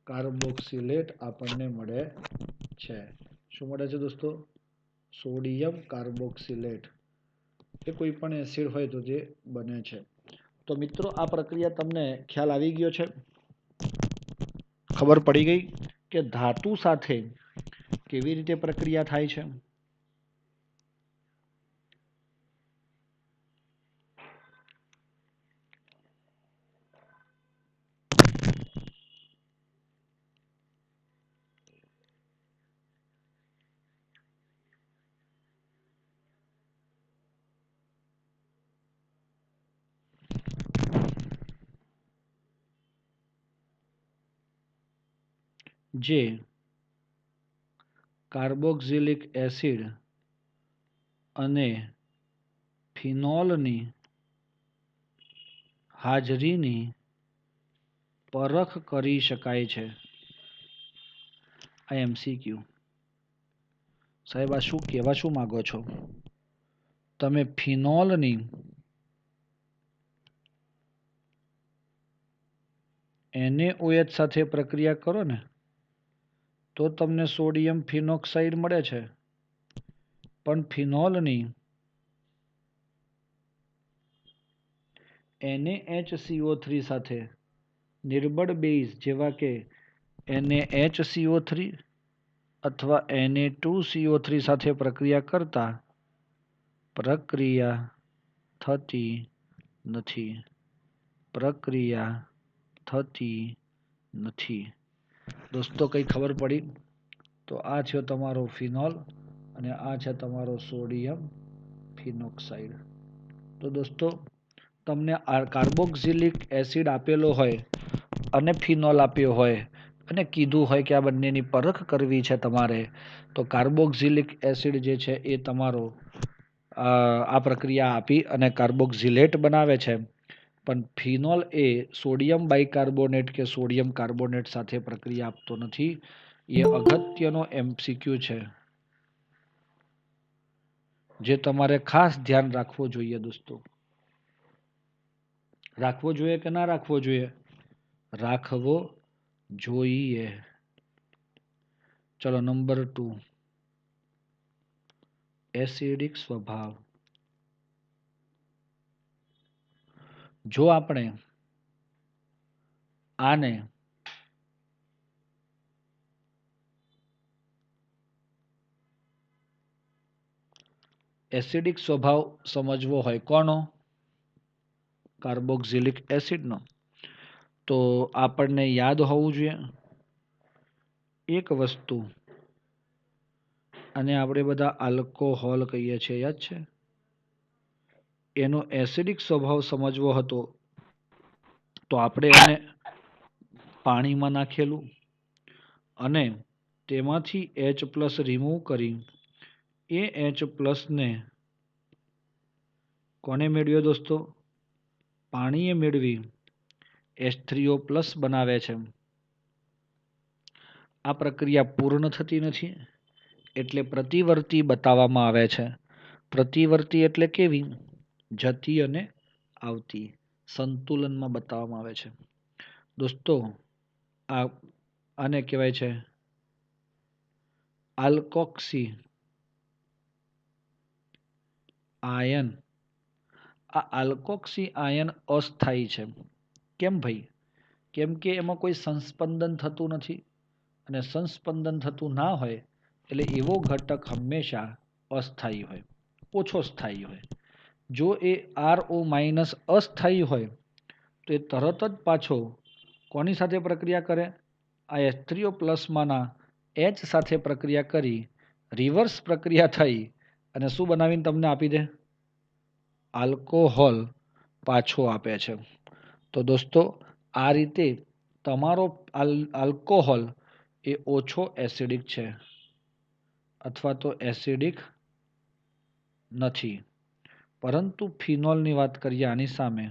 કાર્બોક્સિલેટ આપણને મળે છે. શું મળે છે દોસ્તો? Sodium carboxylate. એ કોઈ પણ એસિડ હોય તો જે બને છે. તો મિત્રો આ પ્રક્રિયા તમને ખ્યાલ આવી ગયો છે? ખબર પડી ગઈ કે ધાતુ સાથે કેવી રીતે પ્રક્રિયા થાય છે? જે કાર્બોક્સિલિક એસિડ અને ફિનોલની હાજરીની પરખ કરી શકાય છે. આ MCQ. સાહેબ આ શું કહેવા શું માંગો છો? તમે ફિનોલની NaOH સાથે પ્રક્રિયા કરો ને તો તમને સોડિયમ ફિનોક્સાઇડ મળે છે. પણ ફિનોલની NaHCO3 સાથે નિર્બળ બેઝ જેવા કે NaHCO3 અથવા Na2CO3 સાથે પ્રક્રિયા કરતા પ્રક્રિયા થતી નથી. પ્રક્રિયા થતી નથી. દોસ્તો કઈ ખબર પડી? તો આ છે તમારો ફિનોલ અને આ છે તમારો સોડિયમ ફિનોક્સાઇડ. તો દોસ્તો તમને કાર્બોક્સિલિક એસિડ આપેલો હોય અને ફિનોલ આપ્યો હોય અને કીધું હોય કે આ બંનેની પરખ કરવી છે તમારે, તો કાર્બોક્સિલિક એસિડ જે છે એ તમારો આ પ્રક્રિયા આપી અને કાર્બોક્સિલેટ બનાવે છે. પણ ફિનોલ એ સોડિયમ બાયકાર્બોનેટ કે સોડિયમ કાર્બોનેટ સાથે પ્રક્રિયા આપતો નથી. એ અગત્યનો MCQ છે જે તમારે ખાસ ધ્યાન રાખવો જોઈએ દોસ્તો. રાખવો જોઈએ કે ના રાખવો જોઈએ? રાખવો જોઈએ. ચલો નંબર 2, એસિડિક સ્વભાવ. જો આપણે આને એસિડિક સ્વભાવ સમજવો હોય કોનો? કાર્બોક્સિલિક એસિડનો. તો આપણને યાદ હોવું જોઈએ એક વસ્તુ, અને આપણે બધા આલ્કોહોલ કહીએ છીએ, યાદ છે? એનો એસિડિક સ્વભાવ સમજવો હતો તો આપણે એને પાણીમાં નાખેલું અને તેમાંથી H+ રિમૂવ કરી એ H+ને કોને મેળવ્યો દોસ્તો? પાણીએ મેળવી H3O+ બનાવે છે. આ પ્રક્રિયા પૂર્ણ થતી નથી એટલે પ્રતિવર્તી બતાવવામાં આવે છે. પ્રતિવર્તી એટલે કેવી? જતી અને આવતી, સંતુલનમાં બતાવવામાં આવે છે. દોસ્તો આને કહેવાય છે આલ્કોક્સી આયન. આ આલ્કોક્સી આયન અસ્થાયી છે. કેમ ભાઈ? કેમ કે એમાં કોઈ સંસ્પંદન થતું નથી, અને સંસ્પંદન થતું ના હોય એટલે એવો ઘટક હંમેશા અસ્થાયી હોય. ઓછો સ્થાયી હોય. જો એ RO માઇનસ અસ્થાયી હોય તો એ તરત જ પાછો કોની સાથે પ્રક્રિયા કરે? આ H3O પ્લસમાંના H સાથે પ્રક્રિયા કરી રિવર્સ પ્રક્રિયા થઈ અને શું બનાવીને તમને આપી દે? આલ્કોહોલ પાછો આપે છે. તો દોસ્તો આ રીતે તમારો આલ્કોહોલ એ ઓછો એસિડિક છે અથવા તો એસિડિક નથી. પરંતુ ફિનોલની વાત કરીએ આની સામે,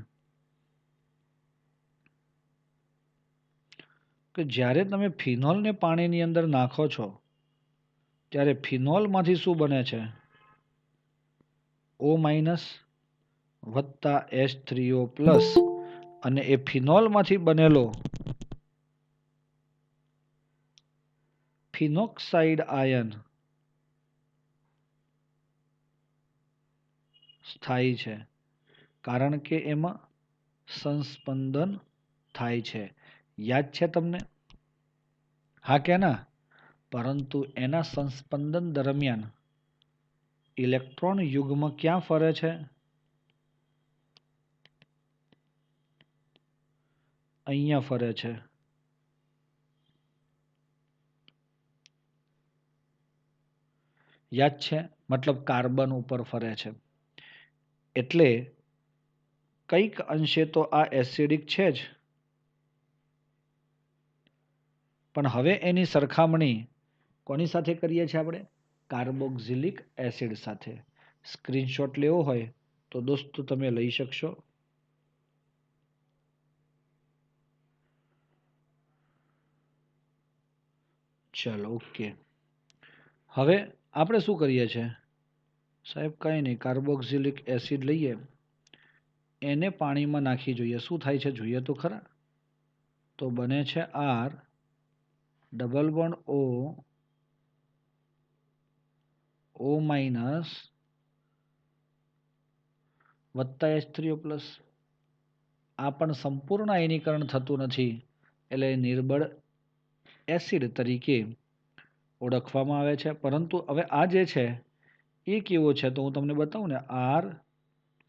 કે જ્યારે તમે ફિનોલને પાણીની અંદર નાખો છો ત્યારે ફિનોલમાંથી શું બને છે? O માઇનસ વત્તા H3O પ્લસ, અને એ ફિનોલમાંથી બનેલો ફિનોક્સાઇડ આયન સ્થાયી છે, કારણ કે એમાં સંસ્પંદન થાય છે. યાદ છે તમને? હા કે ના? પરંતુ એના સંસ્પંદન દરમિયાન ઇલેક્ટ્રોન યુગ્મ ક્યાં ફરે છે? અહીંયા ફરે છે. યાદ છે? મતલબ કાર્બન ઉપર ફરે છે. એટલે કંઈક અંશે તો આ એસિડિક છે જ, પણ હવે એની સરખામણી કોની સાથે કરીએ છીએ આપણે? કાર્બોક્સિલિક એસિડ સાથે. સ્ક્રીનશોટ લેવો હોય તો દોસ્તો તમે લઈ શકશો. ચલો ઓકે. હવે આપણે શું કરીએ છીએ સાહેબ? કંઈ નહીં, કાર્બોક્સિલિક એસિડ લઈએ, એને પાણીમાં નાખી જોઈએ. શું થાય છે જોઈએ તો ખરા. તો બને છે R double bond O minus વત્તા H3O પ્લસ. આ પણ સંપૂર્ણ આયનીકરણ થતું નથી, એટલે નિર્બળ એસિડ તરીકે ઓળખવામાં આવે છે. પરંતુ હવે આ જે છે એ કેવો છે તો હું તમને બતાવું ને. R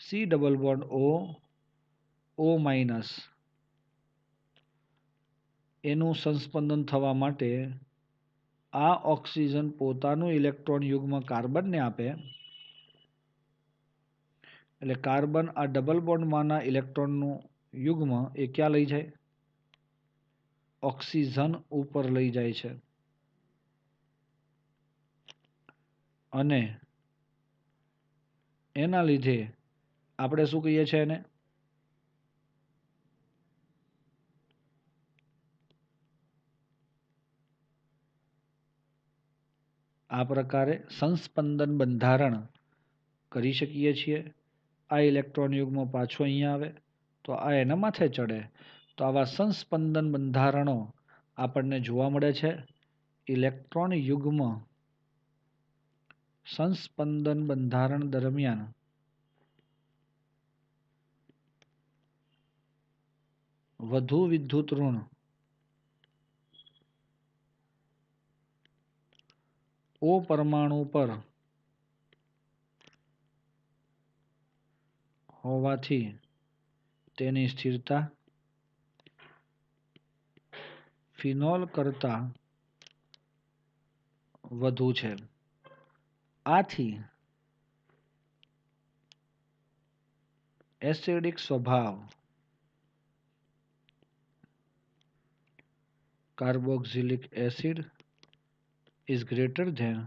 C double bond O minus, એનું સંસ્પંદન થવા માટે આ ઓક્સિજન પોતાનું ઇલેક્ટ્રોન યુગ્મ કાર્બનને આપે, એટલે કાર્બન આ ડબલ બોન્ડમાંના ઇલેક્ટ્રોનનું યુગ્મ એ ક્યાં લઈ જાય? ઓક્સિજન ઉપર લઈ જાય છે. અને એના લીધે આપણે શું કહીએ છીએ એને? આ પ્રકારે સંસ્પંદન બંધારણ કરી શકીએ છીએ. આ ઇલેક્ટ્રોન યુગ્મ પાછો અહીંયા આવે તો આ એના માથે ચડે. તો આવા સંસ્પંદન બંધારણો આપણને જોવા મળે છે. ઇલેક્ટ્રોન યુગ્મ સંસ્પંદન બંધારણ દરમિયાન વધુ વિદ્યુત ઋણ O પરમાણુ પર હોવાથી તેની સ્થિરતા ફિનોલ કરતા વધુ છે. આથી એસિડિક સ્વભાવ carboxylic acid is greater than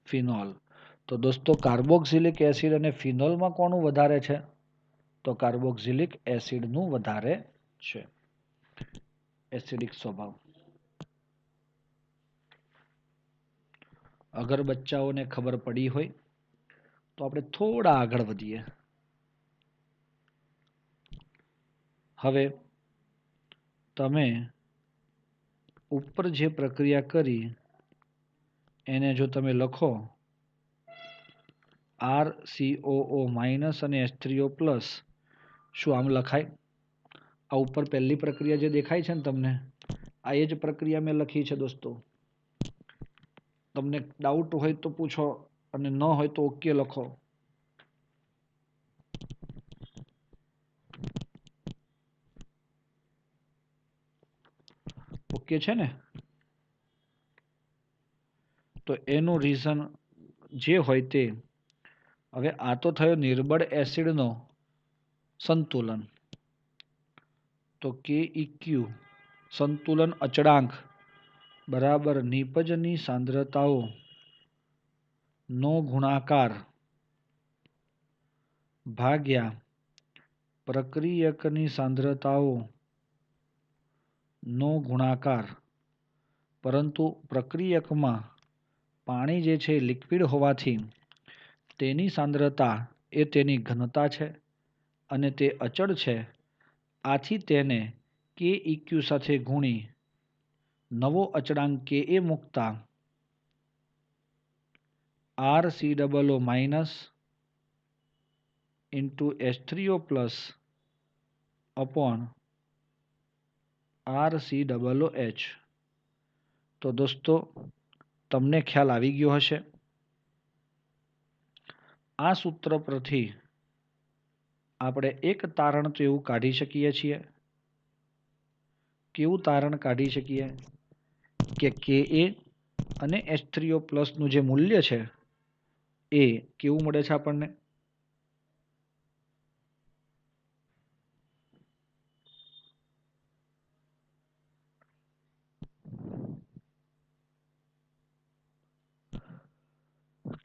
phenol. તો દોસ્તો કાર્બોક્સિલિક એસિડ અને ફિનોલમાં કોનું વધારે છે? તો કાર્બોક્સિલિક એસિડનું વધારે છે એસિડિક સ્વભાવ. અગર બચ્ચાઓને ખબર પડી હોય તો આપણે થોડા આગળ વધીએ. હવે તમે ઉપર જે પ્રક્રિયા કરી એને જો તમે લખો RCOO માઇનસ અને H3O પ્લસ, શું આમ લખાય? આ ઉપર પહેલી પ્રક્રિયા જે દેખાય છે ને તમને, આ એ જ પ્રક્રિયા મેં લખી છે દોસ્તો. તમને ડાઉટ હોય તો પૂછો અને ન હોય તો ઓકે લખો. ઓકે છે ને? તો એનું રીઝન જે હોય તે. હવે આ તો થયો નિર્બળ એસિડનો સંતુલન. તો KEQ સંતુલન અચળાંક બરાબર નિપજની સાંદ્રતાઓ નો ગુણાકાર ભાગ્યા પ્રક્રિયકની સાંદ્રતાઓ નો ગુણાકાર. પરંતુ પ્રક્રિયકમાં પાણી જે છે લિક્વિડ હોવાથી તેની સાંદ્રતા એ તેની ઘનતા છે અને તે અચળ છે. આથી તેને KEQ સાથે ગુણી નવો અચળાંક Ka મૂકતા RCOO minus into H3O plus upon RCOOH. તો દોસ્તો તમને ખ્યાલ આવી ગયો હશે. આ સૂત્ર પરથી આપણે એક તારણ તો એવું કાઢી શકીએ છીએ. કેવું તારણ કાઢી શકીએ કે Ka અને H3O પ્લસનું જે મૂલ્ય છે એ કેવું મળે છે આપણને?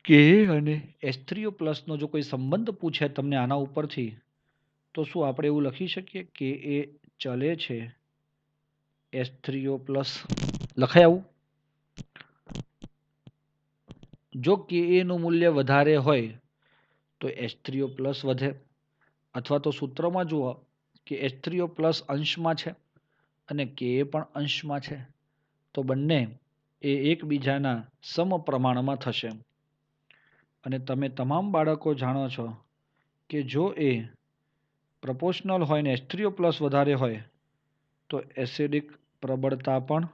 Ka અને H3O પ્લસનો જો કોઈ સંબંધ પૂછે તમને આના ઉપરથી તો શું આપણે એવું લખી શકીએ કે એ ચલે છે H3O પ્લસ? લખાય આવું? જો Ka નું મૂલ્ય વધારે હોય તો H3O પ્લસ વધે. અથવા તો સૂત્રમાં જુઓ કે H3O પ્લસ અંશમાં છે અને Ka પણ અંશમાં છે. તો બંને એ એકબીજાના સમપ્રમાણમાં થશે. અને તમે તમામ બાળકો જાણો છો કે જો એ પ્રપોર્શનલ હોય ને H3O પ્લસ વધારે હોય તો એસિડિક પ્રબળતા પણ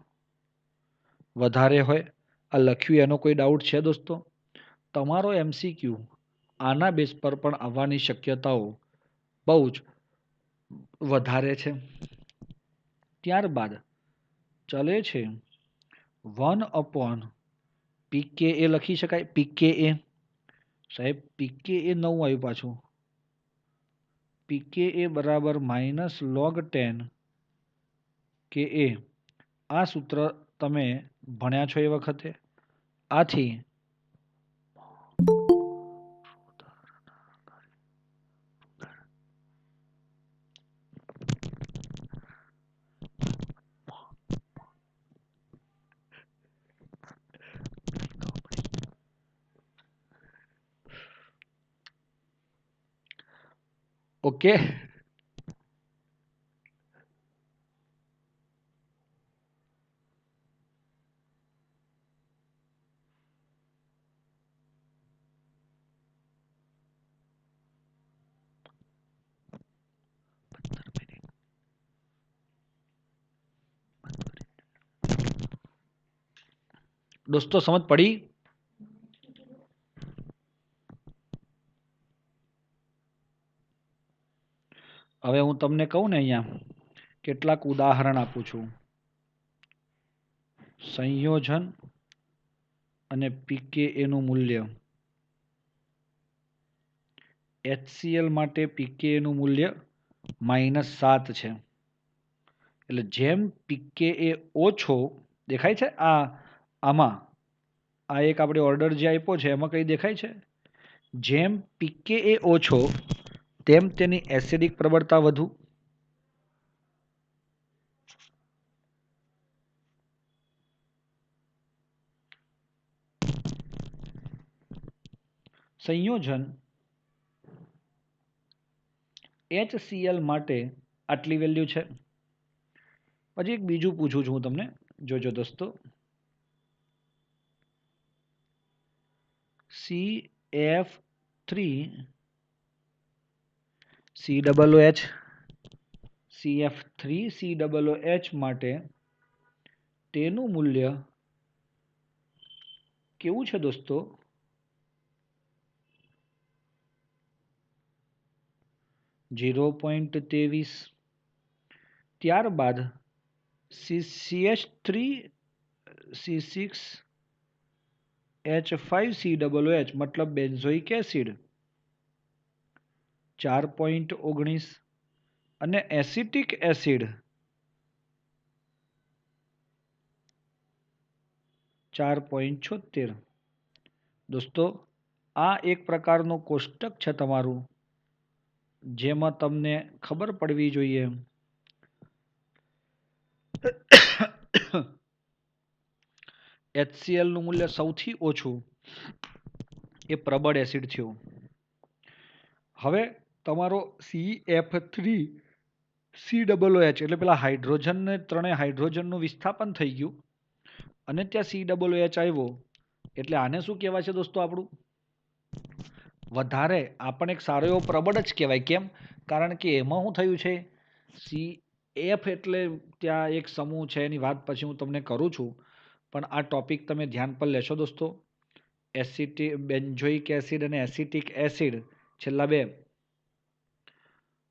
વધારે હોય. આ લખ્યું એનો કોઈ ડાઉટ છે દોસ્તો? તમારો MCQ આના બેઝ પર પણ આવવાની શક્યતાઓ બહુ જ વધારે છે. ત્યારબાદ ચલે છે 1/pKa લખી શકાય. pKa સાહેબ pKa નવું આવ્યું પાછું. pKa બરાબર -log10 Ka. આ સૂત્ર તમે ભણ્યા છો એ વખતે. આથી ઓકે. દોસ્તો સમજ પડી? હવે હું તમને કહું ને અહીંયા કેટલાક ઉદાહરણ આપું છું. સંયોજન અને pKa નું મૂલ્ય. HCl માટે pKa નું મૂલ્ય -7 છે. એટલે જેમ pKa ઓછો દેખાય છે આમાં આ એક આપણે ઓર્ડર જે આપ્યો છે એમાં કઈ દેખાય છે? જેમ pKa ઓછો તેમ તેની એસિડિક પ્રબળતા વધુ. સંયોજન HCl માટે આટલી વેલ્યુ છે. પછી એક બીજું પૂછું છું હું તમને, જોજો દોસ્તો. CF3COOH CF3COOH માટે તેનું મૂલ્ય કેવું છે દોસ્તો? 0.23. ત્યારબાદ CH3 C6H5COOH મતલબ બેન્ઝોઇક એસિડ 4.19 અને એસિટિક એસિડ 4.76. દોસ્તો આ એક પ્રકારનું કોષ્ટક છે તમારું, જેમાં તમને ખબર પડવી જોઈએ HCl નું મૂલ્ય સૌથી ઓછું એ પ્રબળ એસિડ થયું. હવે તમારો CF3COOH એટલે પેલા હાઇડ્રોજન ને ત્રણેય હાઇડ્રોજનનું વિસ્થાપન થઈ ગયું અને ત્યાં COOH આવ્યો એટલે આને શું કહેવાય છે દોસ્તો? આપણું વધારે આ પણ એક સારો એવો પ્રબળ જ કહેવાય. કેમ? કારણ કે એમાં શું થયું છે, CF એટલે ત્યાં એક સમૂહ છે, એની વાત પછી હું તમને કરું છું, પણ આ ટોપિક તમે ધ્યાન પર લેશો દોસ્તો. બેન્ઝોઇક એસિડ અને એસિટિક એસિડ છેલ્લા બે,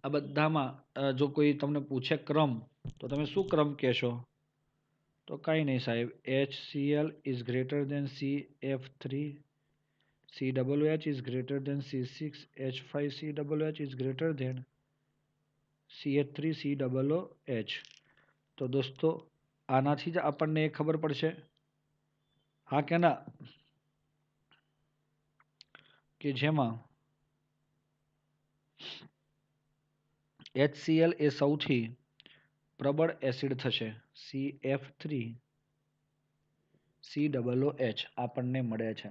આ બધામાં જો કોઈ તમને પૂછે ક્રમ, તો તમે શું ક્રમ કહેશો? તો કાંઈ નહીં સાહેબ, HCl is greater than CF3, COOH is greater than C6H5COOH is greater than CH3COOH. તો દોસ્તો આનાથી જ આપણને એ ખબર પડશે, હા કે ના, કે જેમાં HCl એ સૌથી પ્રબળ એસિડ થશે. CF3COOH આપણને મળે છે.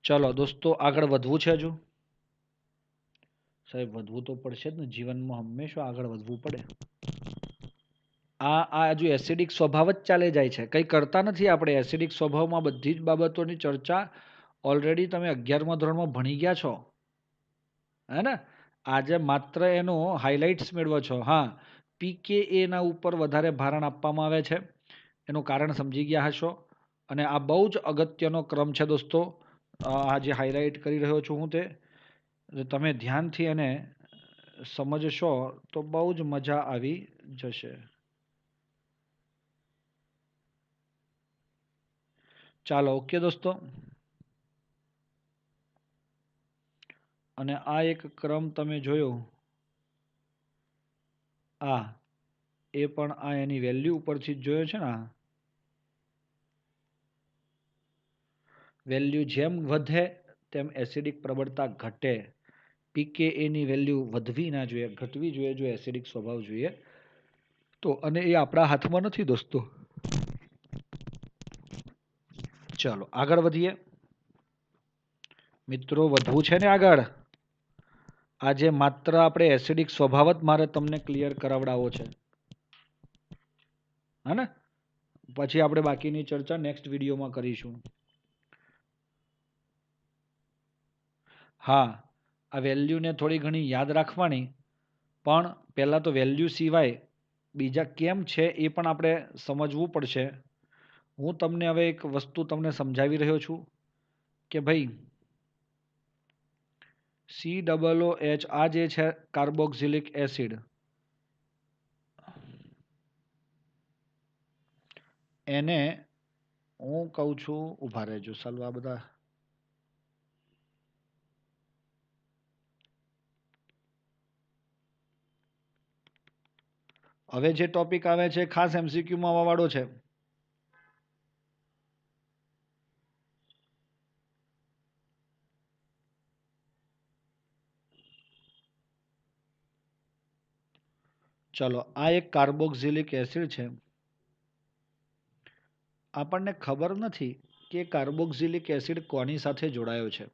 ચલો દોસ્તો આગળ વધવું છે હજુ? સાહેબ વધવું તો પડશે જ ને, જીવનમાં હંમેશા આગળ વધવું પડે. આ હજુ એસિડિક સ્વભાવ જ ચાલે જાય છે, કંઈ કરતા નથી આપણે. એસિડિક સ્વભાવમાં બધી જ બાબતોની ચર્ચા ઓલરેડી તમે 11મા ધોરણમાં ભણી ગયા છો, હે ને? આજે માત્ર એનો હાઇલાઇટ્સ મેળવો છો. હા, PKA ના ઉપર વધારે ભારણ આપવામાં આવે છે, એનું કારણ સમજી ગયા હશો. અને આ બહુ જ અગત્યનો ક્રમ છે દોસ્તો. આ જે હાઇલાઇટ કરી રહ્યો છું હું, તે તમે ધ્યાનથી એને સમજશો તો બહુ જ મજા આવી જશે. ચાલો, ઓકે દોસ્તો. અને આ એક ક્રમ તમે જોયો, આ એ પણ આ એની વેલ્યુ ઉપરથી જ જોયો છે ને. વેલ્યુ જેમ વધે તેમ એસિડિક પ્રબળતા ઘટે. PKA ની વેલ્યુ વધવી ના જોઈએ, ઘટવી જોઈએ જો એસિડિક સ્વભાવ જોઈએ તો. અને એ આપણા હાથમાં નથી દોસ્તો. ચાલો આગળ વધીએ મિત્રો. વધવું છે ને આગળ? આજે માત્ર આપણે એસિડિક સ્વભાવ જ મારે તમને ક્લિયર કરાવડાવો છે, હા ને? પછી આપણે બાકીની ચર્ચા નેક્સ્ટ વિડીયોમાં કરીશું. હા, આ વેલ્યુને થોડી ઘણી યાદ રાખવાની, પણ પહેલાં તો વેલ્યુ સિવાય બીજા કેમ છે એ પણ આપણે સમજવું પડશે. હું તમને હવે એક વસ્તુ તમને સમજાવી રહ્યો છું કે ભાઈ COOH આ જે છે કાર્બોક્સિલિક એસિડ, એને હું કહું છું, ઊભા રહેજો ચાલો. આ બધા હવે જે ટોપિક આવે છે ખાસ MCQમાં આવવાવાળો છે. ચલો, આ એક કાર્બોક્સિલિક એસિડ છે. આપણને ખબર નથી કે કાર્બોક્સિલિક એસિડ કોની સાથે જોડાયો છે.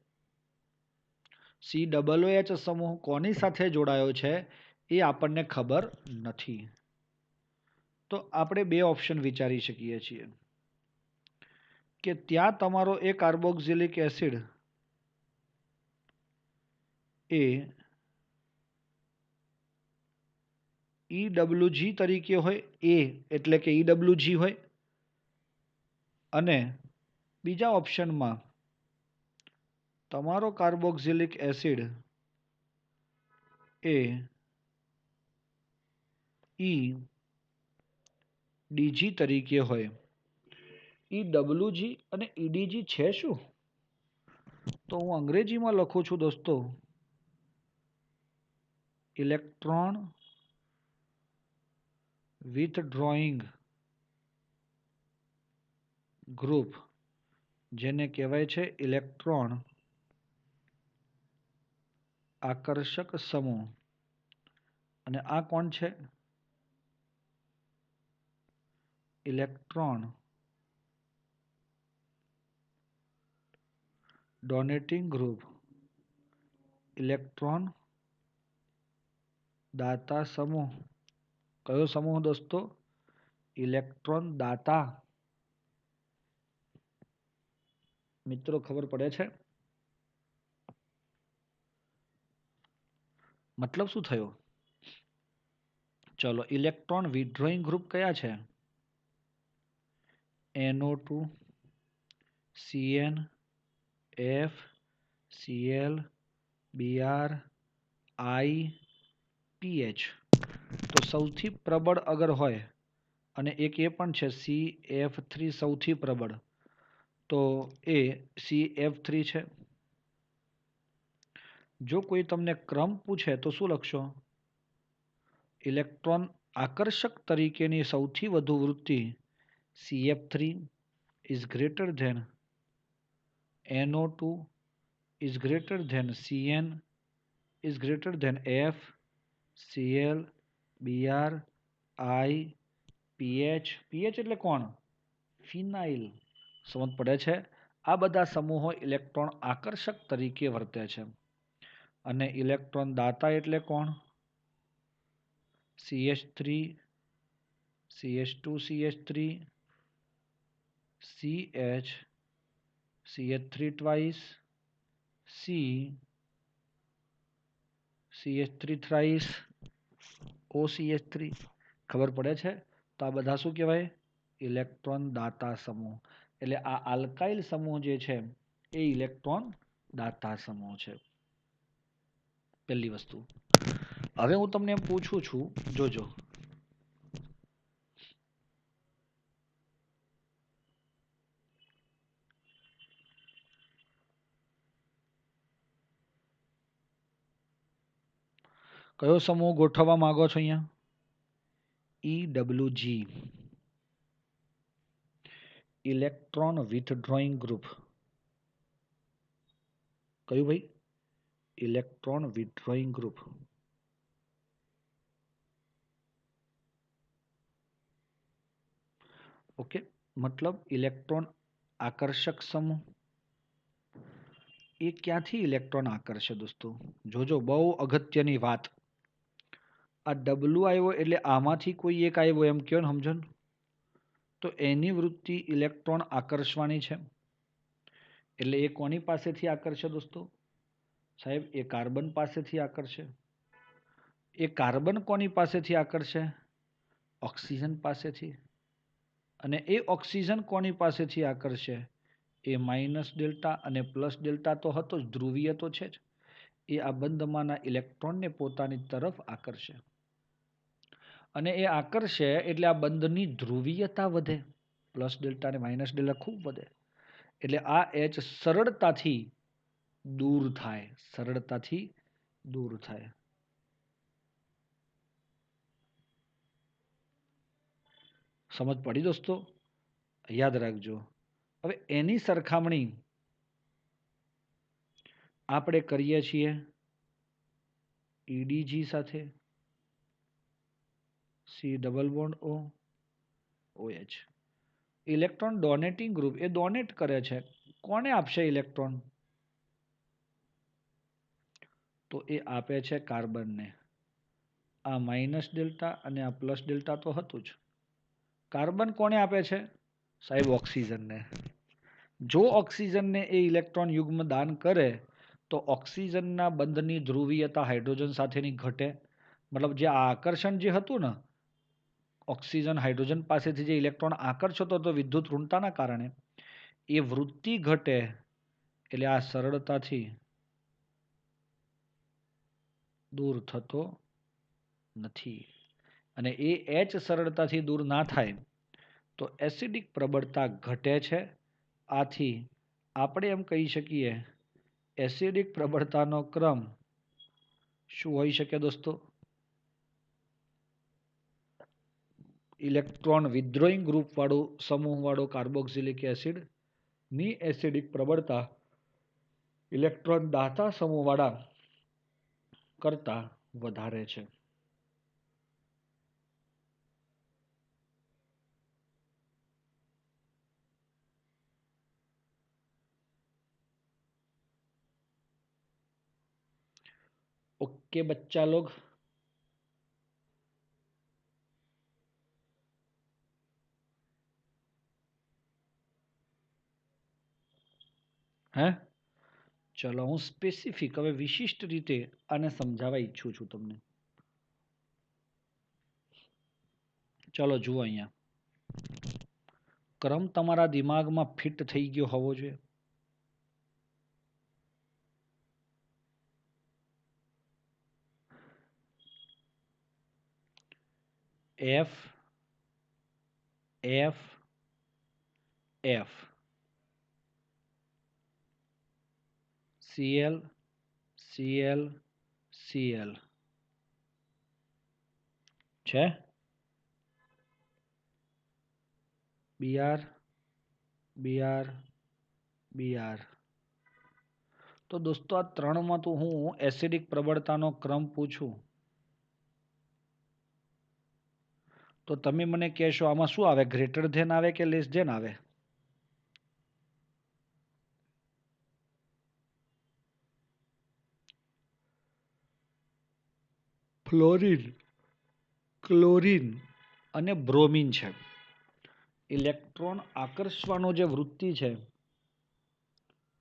COOH સમૂહ કોની સાથે જોડાયો છે એ આપણને ખબર નથી. તો આપણે બે ઓપ્શન વિચારી શકીએ છીએ. કે ત્યાં તમારો એ કાર્બોક્સિલિક એસિડ એ EWG તરીકે હોય, એ એટલે કે EWG હોય, અને બીજા ઓપ્શનમાં તમારો કાર્બોક્સિલિક એસિડ એ EDG તરીકે હોય. EWG અને EDG છે શું? તો હું અંગ્રેજીમાં લખું છું દોસ્તો, ઇલેક્ટ્રોન વિથડ્રોઈંગ ગ્રુપ, જેને કહેવાય છે ઇલેક્ટ્રોન આકર્ષક સમૂહ. અને આ કોણ છે? ઇલેક્ટ્રોન ડોનેટિંગ ગ્રુપ, ઇલેક્ટ્રોન દાતા સમૂહ. કયો સમૂહ દોસ્તો? ઇલેક્ટ્રોન દાતા. મિત્રો ખબર પડે છે? મતલબ શું થયો? ચલો, ઇલેક્ટ્રોન વિથડ્રોઈંગ ગ્રુપ કયા છે? NO2, CN, F, Cl, Br, I, PH. તો સૌથી પ્રબળ અગર હોય, અને એક એ પણ છે CF3 સૌથી પ્રબળ, તો એ CF3 છે. જો કોઈ તમને ક્રમ પૂછે તો શું લખશો? ઇલેક્ટ્રોન આકર્ષક તરીકેની સૌથી વધુ વૃત્તિ CF3 is greater than NO2 is greater than CN is greater than F, Cl, Br, I, PH. PH એટલે કોણ? ફિનાઇલ. સમજ પડે છે? આ બધા સમૂહો ઇલેક્ટ્રોન આકર્ષક તરીકે વર્તે છે. અને ઇલેક્ટ્રોન દાતા એટલે કોણ? CH3, CH2, CH3, CH, CH3 twice, C, CH3 thrice, OCH3. ખબર પડે છે? તો આ બધા શું કહેવાય? ઇલેક્ટ્રોન દાતા સમૂહ. એટલે આ આલ્કાઇલ સમૂહ જે છે એ ઇલેક્ટ્રોન દાતા સમૂહ છે. પહેલી વસ્તુ. હવે હું તમને એમ પૂછું છું, જોજો. કયો સમૂહ ગોઠવવા માંગો છો અહીંયા? EWG, electron withdrawing group. કયું ભાઈ? Electron withdrawing group. ઓકે, મતલબ ઇલેક્ટ્રોન આકર્ષક સમૂહ. એ ક્યાંથી ઇલેક્ટ્રોન આકર્ષે દોસ્તો? જોજો, બહુ અગત્યની વાત. આ ડબલ્યુ આવ્યો એટલે આમાંથી કોઈ એક આવ્યો એમ કહો ને, સમજો ને. તો એની વૃત્તિ ઇલેક્ટ્રોન આકર્ષવાની છે. એટલે એ કોની પાસેથી આકર્ષે દોસ્તો? સાહેબ, એ કાર્બન પાસેથી આકર્ષે. એ કાર્બન કોની પાસેથી આકર્ષે? ઓક્સિજન પાસેથી. અને એ ઓક્સિજન કોની પાસેથી આકર્ષે? એ માઇનસ ડેલ્ટા અને પ્લસ ડેલ્ટા તો હતો જ, ધ્રુવીય તો છે જ. એ આ બંધમાંના ઇલેક્ટ્રોનને પોતાની તરફ આકર્ષે. અને એ આકર્ષે એટલે આ બંધની ધ્રુવીયતા વધે. પ્લસ ડેલ્ટા અને માઇનસ ડેલ્ટા ખૂબ વધે. એટલે આ એચ સરળતાથી દૂર થાય. સરળતાથી દૂર થાય. સમજ પડી દોસ્તો? યાદ રાખજો. હવે એની સરખામણી આપણે કરીએ છીએ EDG સાથે. C double bond O, OH. Electron donating group એ ડોનેટ કરે છે. કોને આપશે ઇલેક્ટ્રોન? તો એ આપે છે કાર્બનને. આ માઇનસ ડેલ્ટા અને આ પ્લસ ડેલ્ટા તો હતું જ. કાર્બન કોને આપે છે? સાહેબ, ઓક્સિજનને. જો ઓક્સિજનને એ ઇલેક્ટ્રોન યુગ્મ દાન કરે તો ઓક્સિજનના બંધની ધ્રુવીયતા હાઇડ્રોજન સાથેની ઘટે. મતલબ જે આકર્ષણ જે હતું ને, ઓક્સિજન હાઇડ્રોજન પાસેથી જે ઇલેક્ટ્રોન આકર્ષતો હતો વિદ્યુત ઋણતાના કારણે, એ વૃત્તિ ઘટે. એટલે આ સરળતાથી દૂર થતો નથી. અને એ એચ સરળતાથી દૂર ના થાય તો એસિડિક પ્રબળતા ઘટે છે. આથી આપણે એમ કહી શકીએ એસિડિક પ્રબળતાનો ક્રમ શું હોઈ શકે દોસ્તો? ઇલેક્ટ્રોન વિથડ્રોઈંગ ગ્રુપ વાળું સમૂહ વાળો કાર્બોક્સિલિક એસિડ ની એસિડિક પ્રબળતા ઇલેક્ટ્રોન દાતા સમૂહ વાળા કરતા વધારે છે. ओके बच्चा लोग, હે ચલો હું સ્પેસિફિક હવે વિશિષ્ટ રીતે આને સમજાવવા ઈચ્છું છું તમને. ચલો જુઓ અહીંયા, ક્રમ તમારા દિમાગમાં ફિટ થઈ ગયો હોવો જોઈએ. F F F CL CL CL છે. BR BR BR. તો દોસ્તો આ ત્રણમાં તો હું એસિડિક પ્રબળતાનો ક્રમ પૂછું તો તમે મને કહેશો આમાં શું આવે, ગ્રેટર ધેન આવે કે લેસ ધેન આવે? ફ્લોરિન, ક્લોરિન અને બ્રોમિન છે. ઇલેક્ટ્રોન આકર્ષવાનો જે વૃત્તિ છે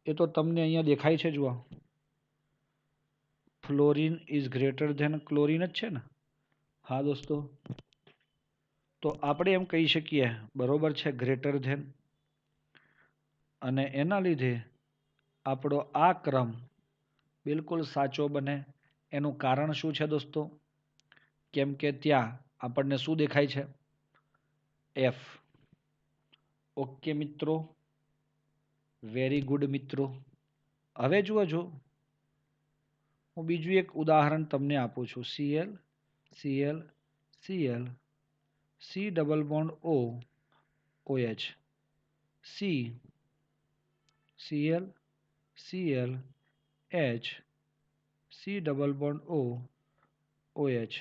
એ તો તમને અહીંયા દેખાય છે. જુઓ, fluorine is greater than chlorine જ છે ને? હા દોસ્તો, તો આપણે એમ કહી શકીએ બરોબર છે, ગ્રેટર ધેન. અને એના લીધે આપણો આ ક્રમ બિલકુલ સાચો બને. એનું કારણ શું છે દોસ્તો? કેમ કે ત્યાં આપણને શું દેખાય છે? એફ. ઓકે મિત્રો, વેરી ગુડ મિત્રો. હવે જુઓ છો, હું બીજું એક ઉદાહરણ તમને આપું છું. CL CL CL C double bond O OH C CL CL H C double bond O OH.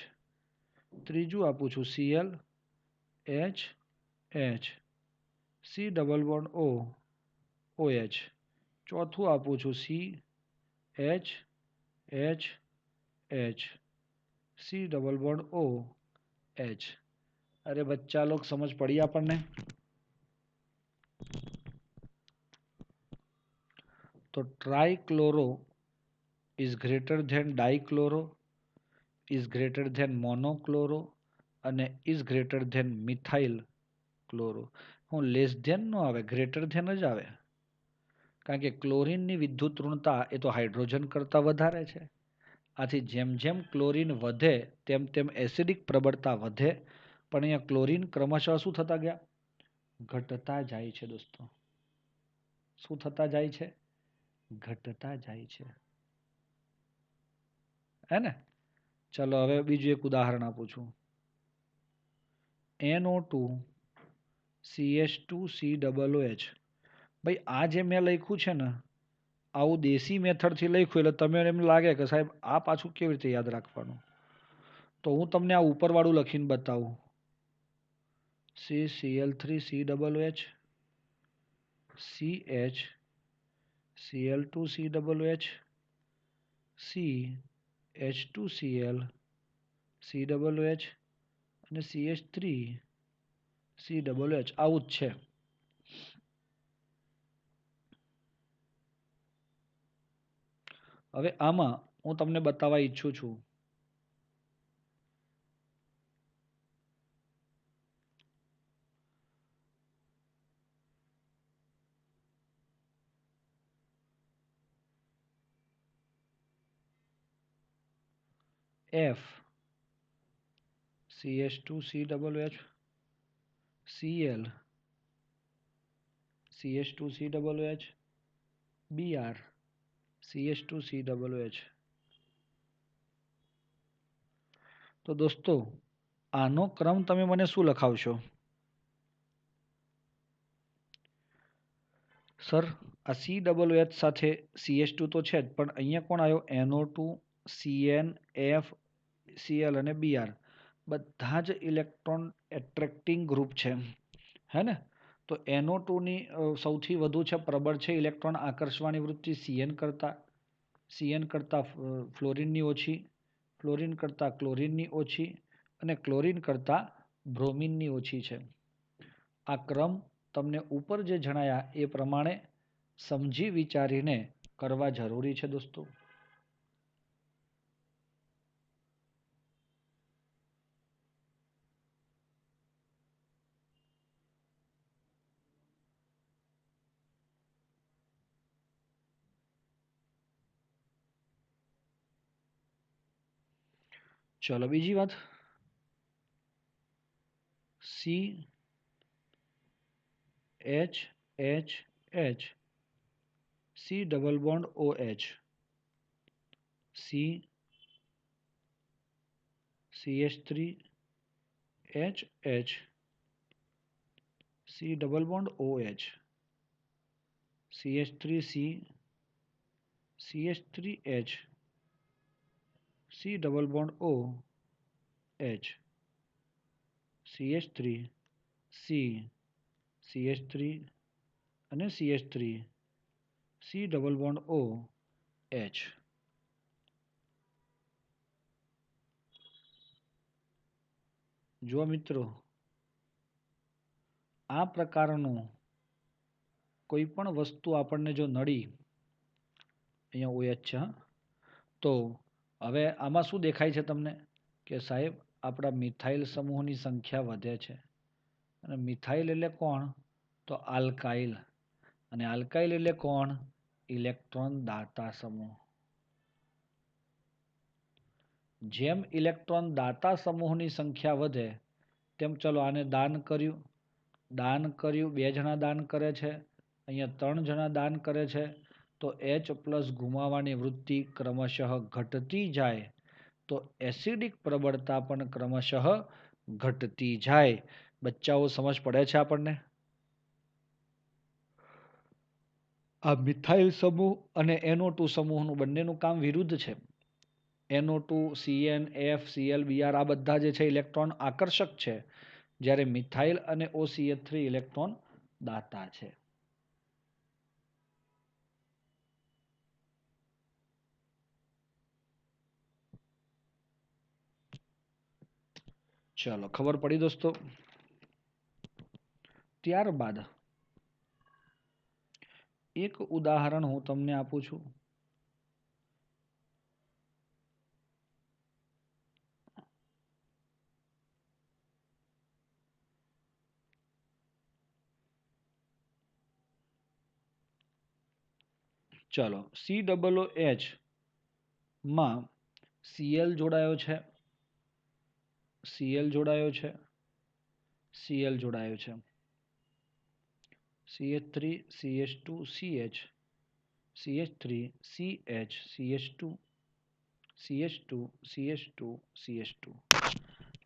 ત્રીજું આપું છું CL H H C double bond O OH. ચોથું આપું છું C H H H C double bond O H. अरे बच्चा लोग समझ पड़ी આપણને? તો trichloro is greater than dichloro, is greater than monochloro અને is greater than methyl chloro. હું લેસ ધેન નો આવે, ગ્રેટર ધેન જ આવે. કારણ કે ક્લોરિનની વિદ્યુત ઋણતા એ તો હાઇડ્રોજન કરતાં વધારે છે. આથી જેમ જેમ ક્લોરિન વધે તેમ તેમ એસિડિક પ્રબળતા વધે. પણ અહીંયા ક્લોરિન ક્રમશઃ શું થતા ગયા? ઘટતા જાય છે દોસ્તો. શું થતા જાય છે? ઘટતા જાય છે. હે ને? ચલો હવે બીજું એક ઉદાહરણ આપું છું. NO2 CH2 COOH. ભાઈ આ જે મેં લખ્યું છે ને, આવું દેશી મેથડથી લખ્યું એટલે તમે એમ લાગે કે સાહેબ આ પાછું કેવી રીતે યાદ રાખવાનું. તો હું તમને આ ઉપરવાળું લખીને બતાવું. CCl3 COOH CH Cl2 COOH CH2Cl COOH અને CH3 COOH. આવું જ છે. હવે આમાં હું તમને બતાવવા ઈચ્છું છું F CH2 COH Cl CH2 COH Br CH2 COH. તો દોસ્તો આનો ક્રમ તમે મને શું લખાવશો? સર આ COH સાથે CH2 તો છે જ, પણ અહીંયા કોણ આવ્યો? NO2 CN F Cl અને Br બધા જ ઇલેક્ટ્રોન એટ્રેક્ટિંગ ગ્રુપ છે, હે ને? તો NO2 ની સૌથી વધુ છે, પ્રબળ છે ઇલેક્ટ્રોન આકર્ષવાની વૃત્તિ CN કરતા ફ્લોરિનની ઓછી, ફ્લોરિન કરતા ક્લોરિનની ઓછી અને ક્લોરિન કરતા બ્રોમિનની ઓછી છે. આ ક્રમ તમને ઉપર જે જણાયા એ પ્રમાણે સમજી વિચારીને કરવા જરૂરી છે દોસ્તો. ચલો બીજી વાત, C H H H C double bond OH C CH3 H H C double bond OH CH3C CH3H C double bond OH CH3 C CH3 અને CH3 C double bond OH. જો મિત્રો આ પ્રકારનું કોઈ પણ વસ્તુ આપણને જો નડી, અહીંયા OH છે, તો હવે આમાં શું દેખાય છે તમને કે સાહેબ આપણા મિથાઇલ સમૂહની સંખ્યા વધે છે. અને મિથાઇલ એટલે કોણ? તો આલ્કાઇલ. અને આલ્કાઇલ એટલે કોણ? ઇલેક્ટ્રોન દાતા સમૂહ. જેમ ઇલેક્ટ્રોન દાતા સમૂહની સંખ્યા વધે તેમ ચલો આને દાન કર્યું, 2 જણા દાન કરે છે, અહીંયા 3 જણા દાન કરે છે, તો H પ્લસ ગુમાવવાની વૃત્તિ ક્રમશઃ ઘટતી જાય, તો એસિડિક પ્રબળતા પણ ક્રમશઃ ઘટતી જાય. બચ્ચાઓ સમજ પડે છે આપણને? આ મિથાઇલ સમૂહ અને NO2 સમૂહનું બંનેનું કામ વિરુદ્ધ છે. NO2 CN F Cl Br આ બધા જે છે ઇલેક્ટ્રોન આકર્ષક છે, જ્યારે મિથાઇલ અને OCH3 ઇલેક્ટ્રોન દાતા છે. ચલો ખબર પડી દોસ્તો? ત્યારબાદ એક ઉદાહરણ હું તમને આપું છું. ચલો COOH માં Cl જોડાયો છે, Cl જોડાયો છે, Cl જોડાયો છે, CH3 CH2 CH CH3 CH CH2 CH2 CH2 CH2.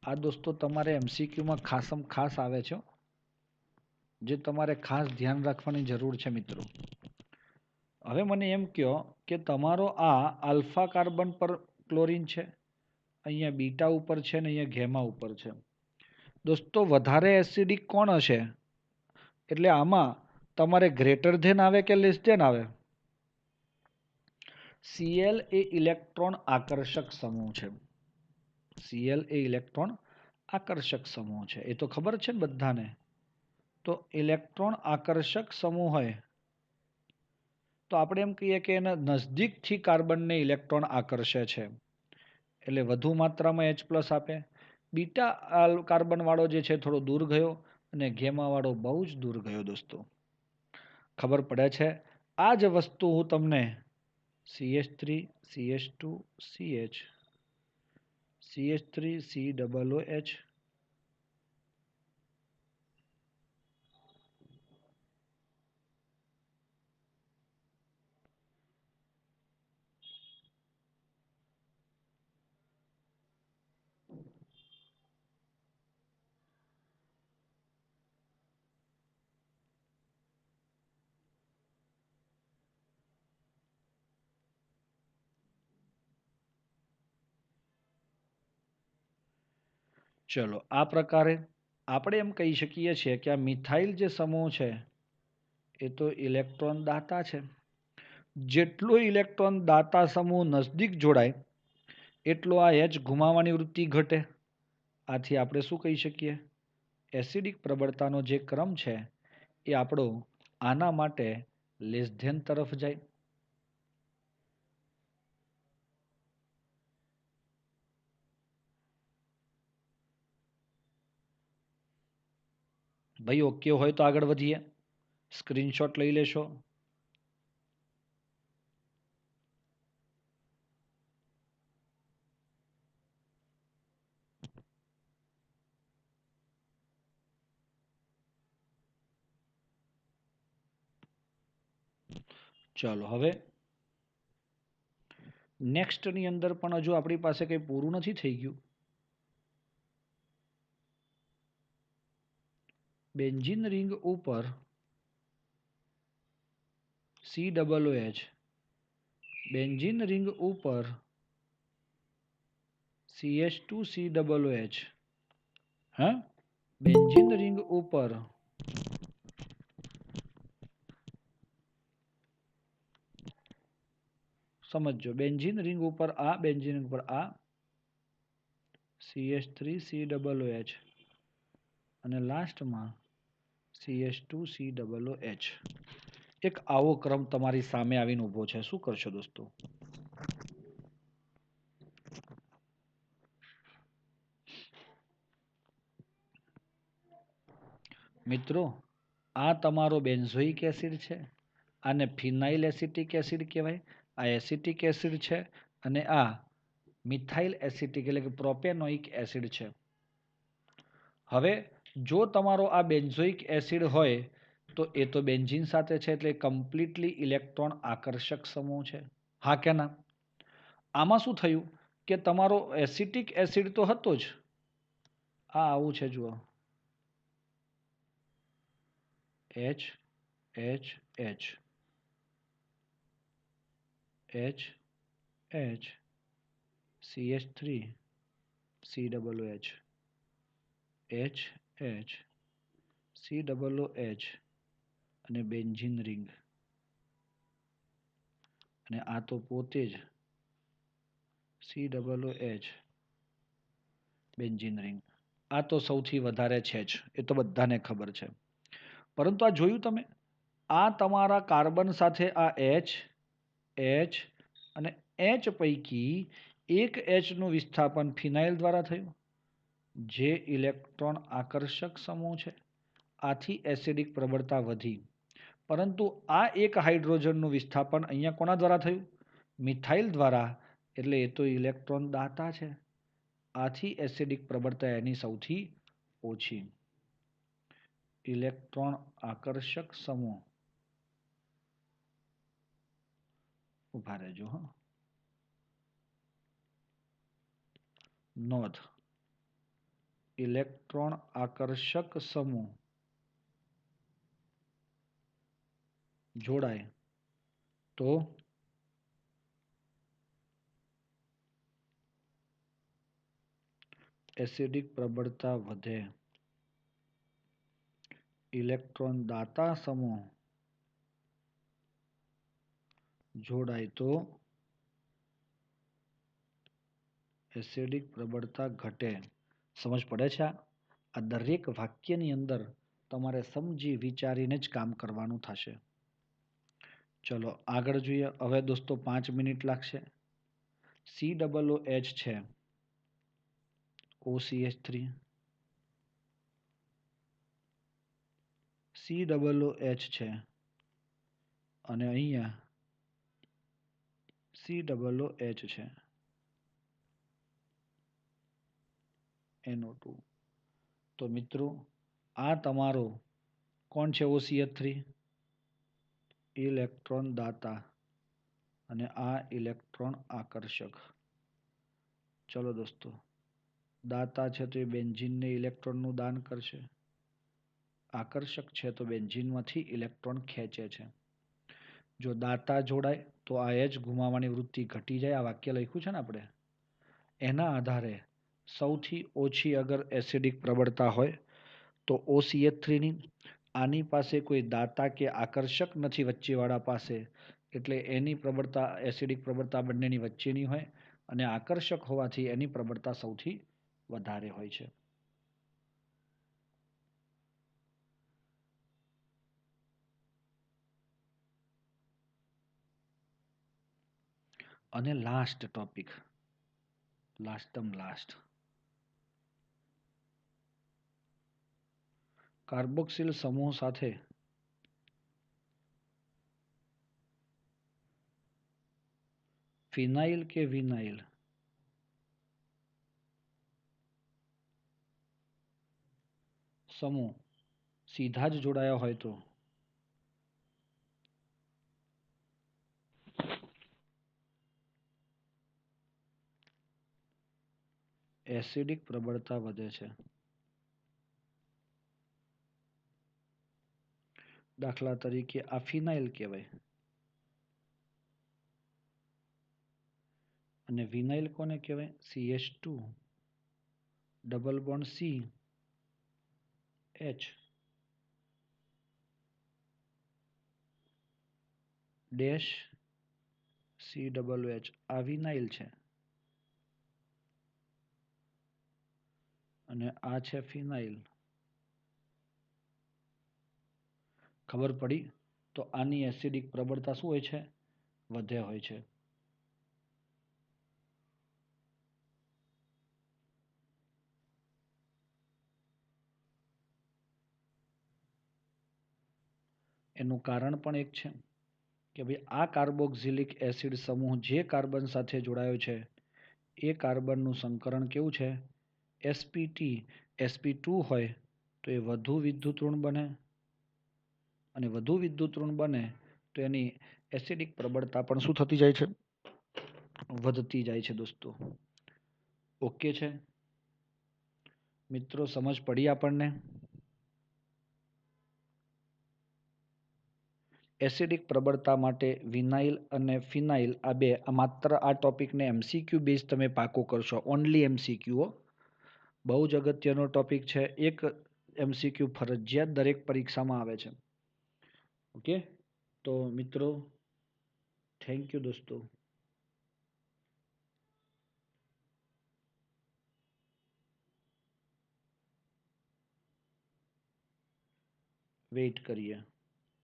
આ દોસ્તો તમારે MCQમાં ખાસમ ખાસ આવે છે, જે તમારે ખાસ ધ્યાન રાખવાની જરૂર છે મિત્રો. હવે મને એમ કહો કે તમારો આ આલ્ફા કાર્બન પર ક્લોરીન છે, અહીંયા બીટા ઉપર છે ને અહીંયા ગેમા ઉપર છે. દોસ્તો વધારે એસિડિક કોણ હશે? એટલે આમાં તમારે ગ્રેટર ધેન આવે કે લેસ ધેન આવે? Cl એ ઇલેક્ટ્રોન આકર્ષક સમૂહ છે. Cl એ ઇલેક્ટ્રોન આકર્ષક સમૂહ છે, એ તો ખબર છે ને બધાને. તો ઇલેક્ટ્રોન આકર્ષક સમૂહ હોય તો આપણે એમ કહીએ કે એના નજદીકથી કાર્બનને ઇલેક્ટ્રોન આકર્ષે છે એટલે વધુ માત્રામાં H+ આપે. બીટા કાર્બન વાળો જે છે થોડો દૂર ગયો અને ગેમા વાળો બહુ જ દૂર ગયો દોસ્તો. ખબર પડે છે? આ જ વસ્તુ હું તમને CH3 CH2 CH CH3 COOH ચલો આ પ્રકારે આપણે એમ કહી શકીએ છીએ કે આ મિથાઇલ જે સમૂહ છે એ તો ઇલેક્ટ્રોન દાતા છે. જેટલો ઇલેક્ટ્રોન દાતા સમૂહ નજદીક જોડાય એટલો આ H ગુમાવવાની વૃત્તિ ઘટે. આથી આપણે શું કહી શકીએ? એસિડિક પ્રબળતાનો જે ક્રમ છે એ આપણો આના માટે લેસ ધેન તરફ જાય. ભાઈ ઓકે હોય તો આગળ વધીએ. સ્ક્રીનશોટ લઈ લેશો. ચાલો હવે નેક્સ્ટની અંદર પણ હજુ આપણી પાસે કંઈ પૂરું નથી થઈ ગયું. બેન્ઝીન રિંગ ઉપર COOH, બેન્ઝીન રિંગ ઉપર CH2COOH, હા, બેન્ઝીન રિંગ ઉપર સમજો, બેન્ઝીન રિંગ ઉપર આ, બેન્ઝીન રિંગ ઉપર આ CH3COOH અને લાસ્ટમાં CH2COOH. એક આવો ક્રમ તમારી સામે આવીને ઊભો છે. શું કરશો દોસ્તો? મિત્રો આ તમારો બેન્ઝોઇક એસિડ છે. આને ફિનાઇલ એસિટિક એસિડ કહેવાય. આ એસિટિક એસિડ છે અને આ મિથાઇલ એસિટિક એટલે કે પ્રોપેનોઇક એસિડ છે. હવે જો તમારો આ બેન્ઝોઇક એસિડ હોય તો એ તો બેન્ઝીન સાથે છે એટલે કમ્પ્લીટલી ઇલેક્ટ્રોન આકર્ષક સમૂહ છે. હા કે ના? આમાં શું થયું કે તમારો એસિટિક એસિડ તો હતો જ. આ આવું છે જુઓ. H H H H H CH3 COOH H H COOH અને બેન્ઝીન રિંગ અને આ તો પોતે જ COOH બેન્ઝીન રિંગ. આ તો સૌથી વધારે છે જ, એ તો બધાને ખબર છે. પરંતુ આ જોયું તમે? આ તમારા કાર્બન સાથે આ H H અને H પૈકી એક H નું વિસ્થાપન ફિનાઇલ દ્વારા થયું, જે ઇલેક્ટ્રોન આકર્ષક સમૂહ છે. આથી એસિડિક પ્રબળતા વધી. પરંતુ આ એક હાઇડ્રોજનનું વિસ્થાપન અહીંયા કોના દ્વારા થયું? મિથાઇલ દ્વારા. એટલે એ તો ઇલેક્ટ્રોન દાતા છે. આથી એસિડિક પ્રબળતા એની સૌથી ઓછી. ઇલેક્ટ્રોન આકર્ષક સમૂહ. ઉભા રહેજો હા. નોંધ. ઇલેક્ટ્રોન આકર્ષક સમૂહ જોડાય તો એસિડિક પ્રબળતા વધે. ઇલેક્ટ્રોન દાતા સમૂહ જોડાય તો એસિડિક પ્રબળતા ઘટે. સમજ પડે છે? આ દરેક વાક્યની અંદર તમારે સમજી વિચારીને જ કામ કરવાનું થશે. ચલો આગળ જોઈએ. હવે દોસ્તો 5 મિનિટ લાગશે. COOH છે OCH3, COOH છે અને અહીંયા COOH છે NO2. તો મિત્રો આ તમારો કોણ છે OCH3? ઇલેક્ટ્રોન દાતા અને આ ઇલેક્ટ્રોન આકર્ષક. ચલો દોસ્તો, દાતા છે તો એ બેન્ઝીનને ઇલેક્ટ્રોનનું દાન કરશે, આકર્ષક છે તો બેન્ઝીનમાંથી ઇલેક્ટ્રોન ખેંચે છે. જો દાતા જોડાય તો આ H ગુમાવવાની વૃત્તિ ઘટી જાય. આ વાક્ય લખ્યું છે ને આપણે, એના આધારે સૌથી ઓછી અગર એસિડિક પ્રબળતા હોય તો OCH3ની. આની પાસે કોઈ દાતા કે આકર્ષક નથી વચ્ચેવાળા પાસે, એટલે એની પ્રબળતા, એસિડિક પ્રબળતા બંનેની વચ્ચેની હોય અને આકર્ષક હોવાથી એની પ્રબળતા સૌથી વધારે હોય છે. અને લાસ્ટ ટોપિક, લાસ્ટ કાર્બોક્સિલ સમૂહ સાથે ફિનાઇલ કે વિનાઇલ સમૂહ સીધા જ જોડાયા હોય તો એસિડિક પ્રબળતા વધે છે. દાખલા તરીકે આ ફિનાઇલ કહેવાય અને વિનાઇલ કોને કહેવાય? CH2 double bond C H dash COOH. આ વિનાઇલ છે અને આ છે ફિનાઇલ. ખબર પડી? તો આની એસિડિક પ્રબળતા શું હોય છે? વધે હોય છે. એનું કારણ પણ એક છે કે ભાઈ આ કાર્બોક્સિલિક એસિડ સમૂહ જે કાર્બન સાથે જોડાયો છે એ કાર્બનનું સંકરણ કેવું છે? sp2 હોય તો એ વધુ વિદ્યુત ઋણ બને અને વધુ વિદ્યુત ઋણ બને તો એની એસિડિક પ્રબળતા પણ શું થતી જાય છે? વધતી જાય છે દોસ્તો. ઓકે છે મિત્રો? સમજ પડી આપણને? એસિડિક પ્રબળતા માટે વિનાઇલ અને ફિનાઇલ આ બે, માત્ર આ ટોપિકને MCQ બેઝ તમે પાકો કરશો. Only MCQ. બહુ જ અગત્યનો ટોપિક છે. એક MCQ ફરજિયાત દરેક પરીક્ષામાં આવે છે. ઓકે, તો મિત્રો થેન્ક યુ દોસ્તો. વેઇટ કરીએ.